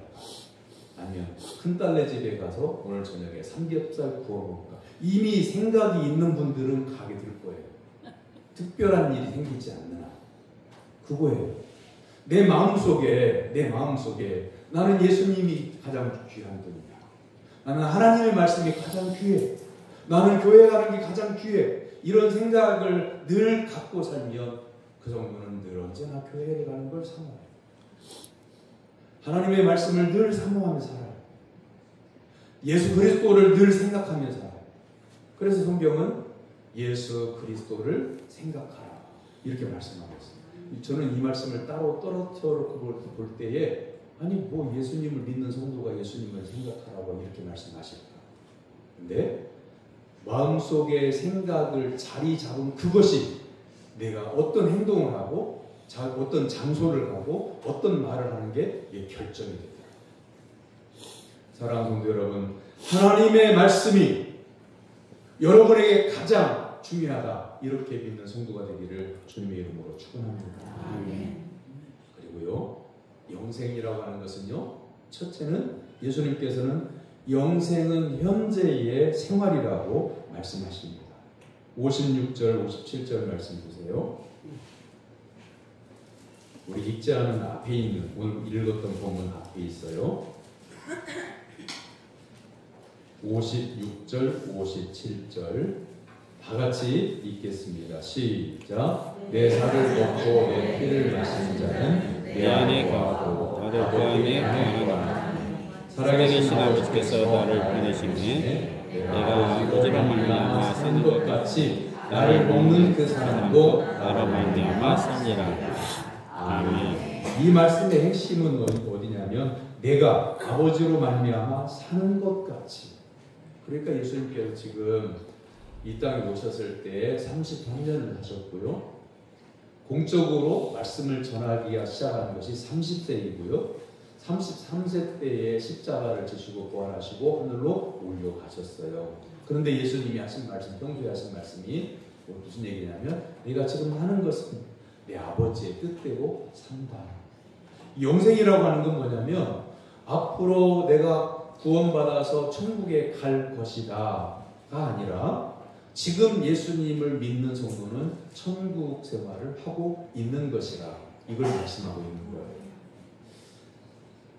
A: 아니면 큰딸네 집에 가서 오늘 저녁에 삼겹살 구워 먹을까? 이미 생각이 있는 분들은 가게 될 거예요. 특별한 일이 생기지 않는 한. 그거예요. 내 마음속에 나는 예수님이 가장 귀한 분이야. 나는 하나님의 말씀이 가장 귀해. 나는 교회 가는 게 가장 귀해. 이런 생각을 늘 갖고 살면 그 정도는 늘 언제나 교회에 가는 걸 사모해요. 하나님의 말씀을 늘 사모하며 살아요. 예수 그리스도를 늘 생각하며 살아요. 그래서 성경은 예수 그리스도를 생각하라 이렇게 말씀하고 있습니다. 저는 이 말씀을 따로 떨어뜨려 볼 때에 아니 뭐 예수님을 믿는 성도가 예수님을 생각하라고 이렇게 말씀하실까? 근데 마음속의 생각을 자리 잡은 그것이 내가 어떤 행동을 하고 어떤 장소를 가고 어떤 말을 하는 게 결정이 되더라고요. 사랑하는 성도 여러분, 하나님의 말씀이 여러분에게 가장 중요하다 이렇게 믿는 성도가 되기를 주님의 이름으로 축원합니다. 그리고요, 영생이라고 하는 것은요, 첫째는 예수님께서는 영생은 현재의 생활이라고 말씀하십니다. 56절, 57절 말씀 보세요. 우리 읽지 않은 앞에 있는 오늘 읽었던 본문 앞에 있어요. 56절, 57절 다 같이 읽겠습니다. 시작. 내 살을 먹고 내 피를 마시는 자는
B: 내 안에 거하고 나도 그 안에 거하노라. 살아계신 아버지께서 나를 보내시니 내가 아버지로 말미암아 사는 것 같이
A: 나를 먹는 그 사람도
B: 나로 말미암아 살리라. 아멘.
A: 이 말씀의 핵심은 어디냐면 내가 아버지로 말미암아 사는 것 같이. 그러니까 예수님께서 지금 이 땅에 오셨을 때 33년을 하셨고요. 공적으로 말씀을 전하기 시작한 것이 30세이고요. 33세 때에 십자가를 지시고 부활하시고 하늘로 올려가셨어요. 그런데 예수님이 하신 말씀, 평소에 하신 말씀이 무슨 얘기냐면 내가 지금 하는 것은 내 아버지의 뜻대로 산다. 영생이라고 하는 건 뭐냐면 앞으로 내가 구원받아서 천국에 갈 것이다가 아니라 지금 예수님을 믿는 성도는 천국 생활을 하고 있는 것이라 이걸 말씀하고 있는 거예요.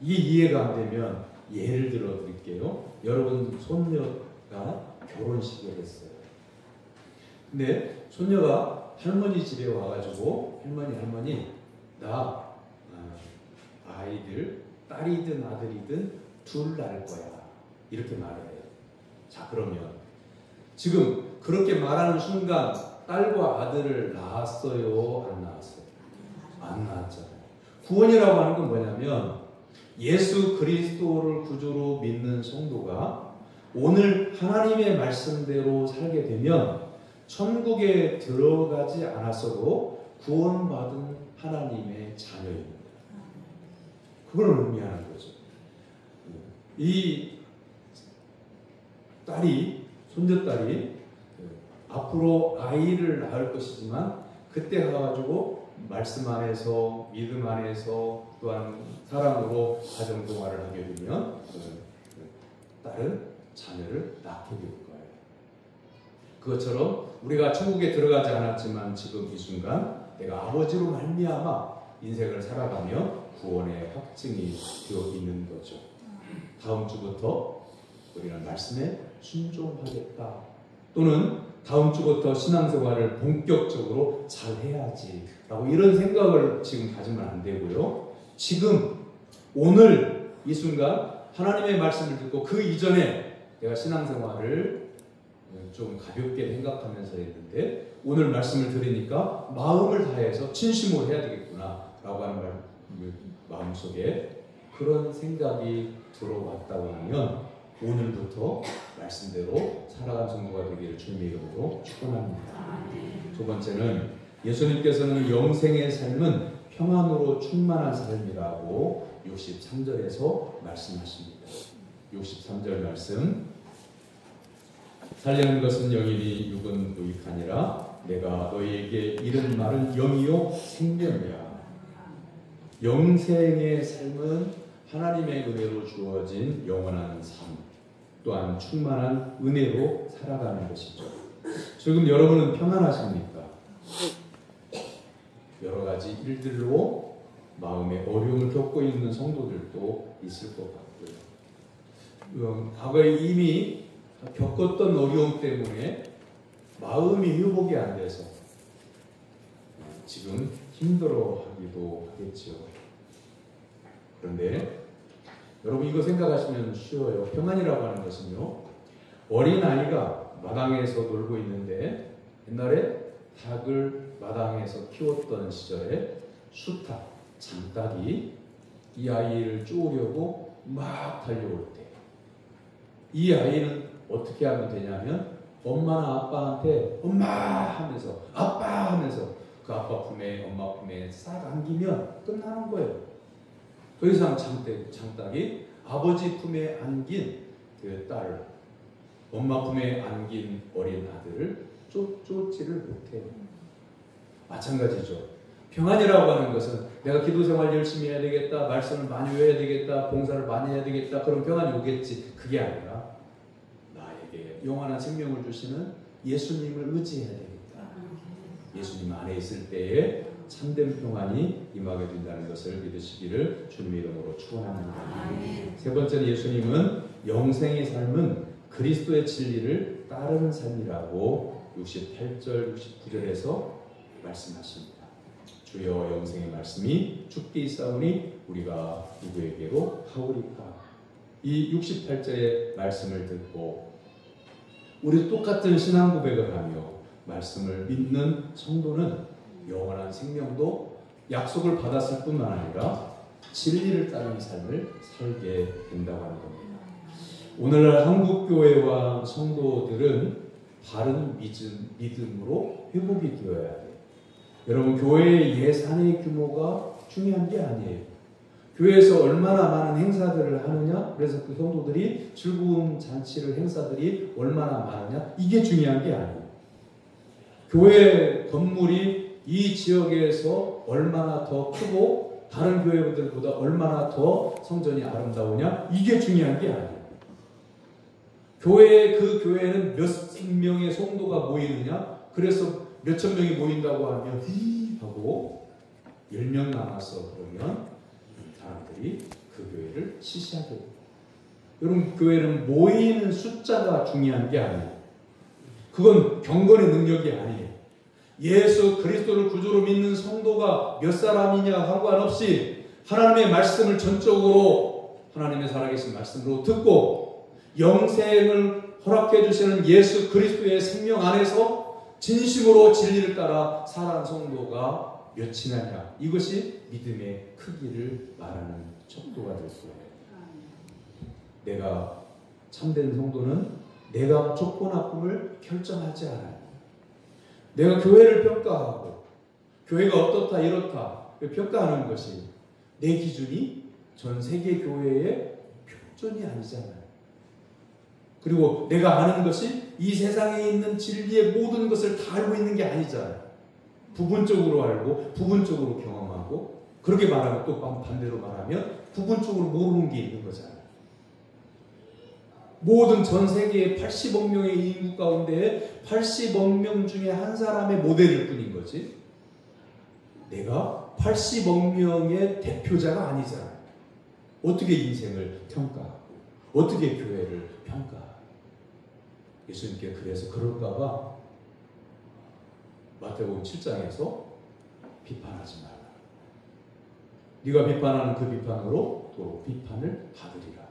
A: 이게 이해가 안 되면 예를 들어 드릴게요. 여러분 손녀가 결혼식을 했어요. 근데 손녀가 할머니 집에 와가지고 할머니 나 아이들 딸이든 아들이든 둘 낳을 거야 이렇게 말을 해요. 자 그러면 지금 그렇게 말하는 순간 딸과 아들을 낳았어요? 안 낳았어요? 안 낳았잖아요. 구원이라고 하는 건 뭐냐면 예수 그리스도를 구주로 믿는 성도가 오늘 하나님의 말씀대로 살게 되면 천국에 들어가지 않았어도 구원받은 하나님의 자녀입니다. 그걸 의미하는 거죠. 이 딸이, 손녀딸이 앞으로 아이를 낳을 것이지만 그때 가가지고 말씀 안에서 믿음 안에서 또한 사랑으로 가정동화를 하게 되면 딸은 자녀를 낳게 될 거예요. 그것처럼 우리가 천국에 들어가지 않았지만 지금 이 순간 내가 아버지로 말미암아 인생을 살아가며 구원의 확증이 되어 있는 거죠. 다음 주부터 우리는 말씀에 순종하겠다. 또는 다음 주부터 신앙생활을 본격적으로 잘 해야지 라고 이런 생각을 지금 가지면 안 되고요. 지금 오늘 이 순간 하나님의 말씀을 듣고 그 이전에 내가 신앙생활을 좀 가볍게 생각하면서 했는데 오늘 말씀을 들으니까 마음을 다해서 진심으로 해야 되겠구나 라고 하는 마음속에 그런 생각이 들어왔다고 하면 오늘부터 말씀대로 살아가는 성도가 되기를 주님의 이름으로 축원합니다. 두 번째는 예수님께서는 영생의 삶은 평안으로 충만한 삶이라고 63절에서 말씀하십니다. 63절 말씀. 살려는 것은 영이니 육은 유익하니라. 내가 너희에게 이른 말은 영이요 생명이야. 영생의 삶은 하나님의 은혜로 주어진 영원한 삶, 또한 충만한 은혜로 살아가는 것이죠. 지금 여러분은 평안하십니까? 여러 가지 일들로 마음의 어려움을 겪고 있는 성도들도 있을 것 같고요. 과거에 이미 겪었던 어려움 때문에 마음이 회복이 안 돼서 지금 힘들어하기도 하겠죠. 그런데 여러분 이거 생각하시면 쉬워요. 평안이라고 하는 것은요, 어린아이가 마당에서 놀고 있는데 옛날에 닭을 마당에서 키웠던 시절에 수탉, 장닭이 이 아이를 쪼으려고 막 달려올 때 이 아이는 어떻게 하면 되냐면 엄마나 아빠한테 엄마 하면서 아빠 하면서 그 아빠 품에 엄마 품에 싹 안기면 끝나는 거예요. 더 이상 장닭이 아버지 품에 안긴 그 딸, 엄마 품에 안긴 어린 아들을 쫓지를 못해요. 마찬가지죠. 평안이라고 하는 것은 내가 기도 생활 열심히 해야 되겠다, 말씀을 많이 외워야 되겠다, 봉사를 많이 해야 되겠다, 그럼 평안이 오겠지. 그게 아니라 나에게 영원한 생명을 주시는 예수님을 의지해야 되겠다. 예수님 안에 있을 때에 참된 평안이 임하게 된다는 것을 믿으시기를 주님의 이름으로 축원합니다. 세 번째는 예수님은 영생의 삶은 그리스도의 진리를 따르는 삶이라고 68절, 69절에서 말씀하십니다. 주여 영생의 말씀이 죽게 있사오니 우리가 누구에게로 가오리까. 이 68절의 말씀을 듣고 우리 똑같은 신앙 고백을 하며 말씀을 믿는 성도는 영원한 생명도 약속을 받았을 뿐만 아니라 진리를 따르는 삶을 살게 된다고 하는 겁니다. 오늘날 한국교회와 성도들은 바른 믿음으로 회복이 되어야 돼요. 여러분, 교회의 예산의 규모가 중요한 게 아니에요. 교회에서 얼마나 많은 행사들을 하느냐, 그래서 그 성도들이 즐거운 잔치를, 행사들이 얼마나 많으냐, 이게 중요한 게 아니에요. 교회 건물이 이 지역에서 얼마나 더 크고 다른 교회들보다 얼마나 더 성전이 아름다우냐, 이게 중요한 게 아니에요. 그 교회에는 몇 명의 성도가 모이느냐, 그래서 몇천 명이 모인다고 하면 하고 10명 남았어 그러면 사람들이 그 교회를 시시하게 돼요. 여러분, 교회는 모이는 숫자가 중요한 게 아니에요. 그건 경건의 능력이 아니에요. 예수 그리스도를 구주로 믿는 성도가 몇 사람이냐 상관없이 하나님의 말씀을 전적으로 하나님의 살아계신 말씀으로 듣고 영생을 허락해 주시는 예수 그리스도의 생명 안에서 진심으로 진리를 따라 살아가는 성도가 몇이냐, 이것이 믿음의 크기를 말하는 척도가 될 거예요. 내가 참된 성도는 내가 좋고 나쁨을 결정하지 않아요. 내가 교회를 평가하고 교회가 어떻다 이렇다 평가하는 것이 내 기준이 전 세계 교회의 표준이 아니잖아요. 그리고 내가 아는 것이 이 세상에 있는 진리의 모든 것을 다 알고 있는 게 아니잖아요. 부분적으로 알고 부분적으로 경험하고, 그렇게 말하면 또 반대로 말하면 부분적으로 모르는 게 있는 거잖아요. 모든 전 세계의 80억 명의 인구 가운데 80억 명 중에 한 사람의 모델일 뿐인 거지, 내가 80억 명의 대표자가 아니잖아요. 어떻게 인생을 평가하고 어떻게 교회를 평가하고. 예수님께 그래서 그럴까봐 마태복음 7장에서 비판하지 말라. 네가 비판하는 그 비판으로 또 비판을 받으리라.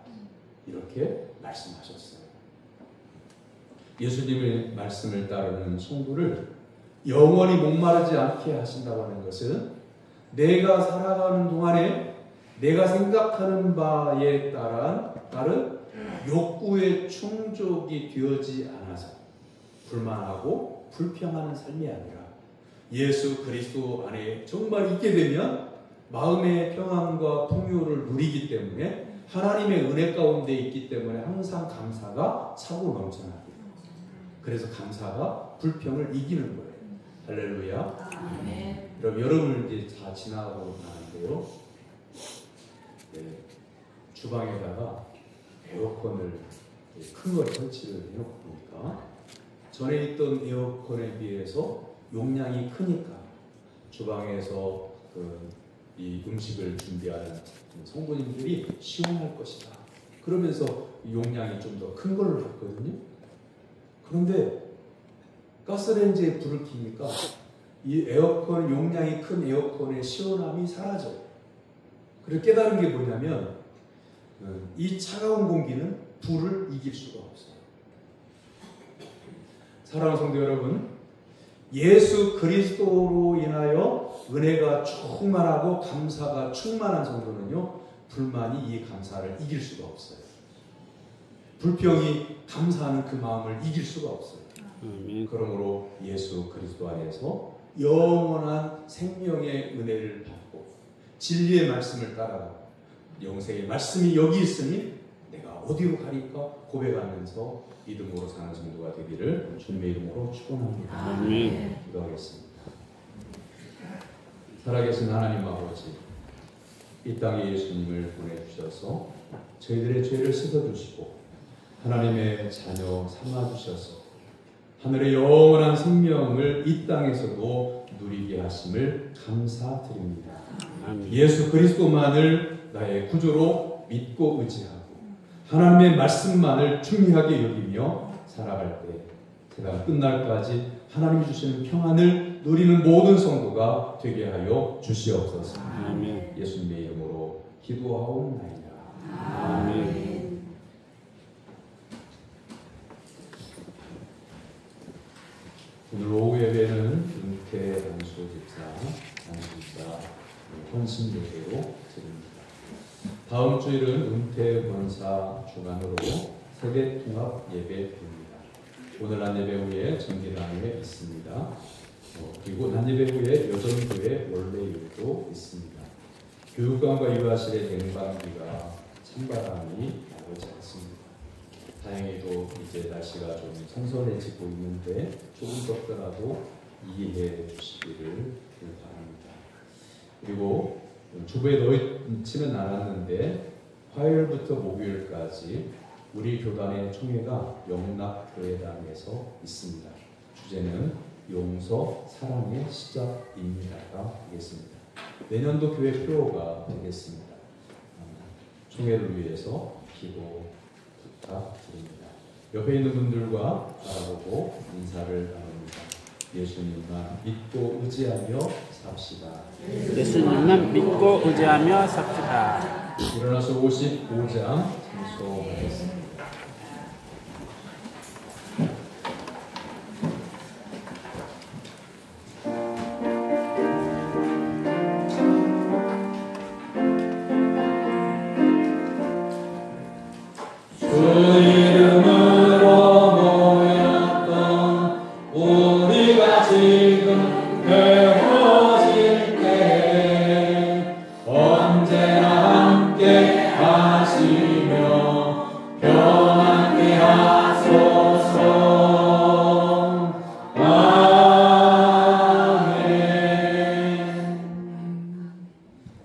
A: 이렇게 말씀하셨어요. 예수님의 말씀을 따르는 성도를 영원히 목마르지 않게 하신다고 하는 것은 내가 살아가는 동안에 내가 생각하는 바에 따른 욕구의 충족이 되어지 않아서 불만하고 불평하는 삶이 아니라 예수 그리스도 안에 정말 있게 되면 마음의 평안과 풍요를 누리기 때문에 하나님의 은혜 가운데 있기 때문에 항상 감사가 차고 넘쳐나요. 그래서 감사가 불평을 이기는 거예요. 할렐루야.
D: 아멘.
A: 그럼 여러분을 이제 다 지나가고 나는데요. 네, 주방에다가 에어컨을 큰 걸 설치를 해놓고 보니까 전에 있던 에어컨에 비해서 용량이 크니까 주방에서 이 음식을 준비하는 성도님들이 시원할 것이다. 그러면서 용량이 좀 더 큰 걸로 했거든요. 그런데 가스레인지에 불을 켜니까 이 에어컨 용량이 큰 에어컨의 시원함이 사라져요. 그래서 깨달은 게 뭐냐면 이 차가운 공기는 불을 이길 수가 없어요. 사랑하는 성도 여러분, 예수 그리스도로 인하여 은혜가 충만하고 감사가 충만한 성도는요, 불만이 이 감사를 이길 수가 없어요. 불평이 감사하는 그 마음을 이길 수가 없어요. 그러므로 예수 그리스도 안에서 영원한 생명의 은혜를 받고 진리의 말씀을 따라가고 영생의 말씀이 여기 있으니 내가 어디로 가니까 고백하면서 믿음으로 사는 성도가 되기를 주님의 이름으로 축원합니다.
B: 아멘.
A: 기도하겠습니다. 살아계신 하나님 아버지, 이 땅에 예수님을 보내주셔서 저희들의 죄를 씻어주시고 하나님의 자녀 삼아주셔서 하늘의 영원한 생명을 이 땅에서도 누리게 하심을 감사드립니다.
B: 아멘.
A: 예수 그리스도만을 나의 구주로 믿고 의지하고 하나님의 말씀만을 중요하게 여기며 살아갈 때 세상 끝날까지 하나님이 주시는 평안을 누리는 모든 성도가 되게 하여 주시옵소서.
B: 아멘.
A: 예수님의 이름으로 기도하옵나이다.
B: 아멘.
A: 오늘 오후 예배는 은퇴 안수 집사, 헌신 예배로 드립니다. 다음 주일은 은퇴 권사 주간으로 세대 통합 예배입니다. 오늘 낮예배 후에 정기단회 있습니다. 그리고 낮예배 후에 여전교회 원래일도 있습니다. 교육관과 유아실의 냉방비가 찬바람이 나오지 않습니다. 다행히도 이제 날씨가 좀 선선해지고 있는데 조금 덥더라도 이해해 주시기를 바랍니다. 그리고 주부에 넣지는 않았는데 화요일부터 목요일까지 우리 교단의 총회가 영락교회당에서 있습니다. 주제는 용서, 사랑의 시작입니다가 되겠습니다. 내년도 교회 표가 되겠습니다. 총회를 위해서 기도 부탁드립니다. 옆에 있는 분들과 바라보고 인사를 나눕니다. 예수님만 믿고 의지하며 삽시다.
B: 예수님만 믿고 의지하며 삽시다.
A: 일어나서 55장 참소하겠습니다.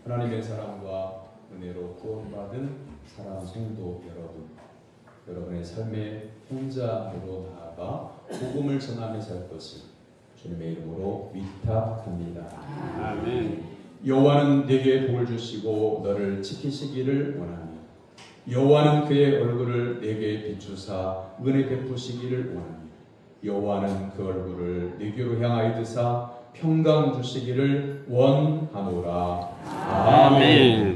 A: 하나님의 사랑과 은혜로 구원받은 사랑하는 성도 여러분, 여러분의 삶의 현장으로 나아가 복음을 전하며 살 것을 주님의 이름으로 위탁합니다.
B: 아멘.
A: 여호와는 네게 복을 주시고 너를 지키시기를 원하며 여호와는 그의 얼굴을 네게 비추사 은혜 베푸시기를 원하며 여호와는 그 얼굴을 네게로 향하여 드사 평강 주시기를 원하노라.
B: 아멘.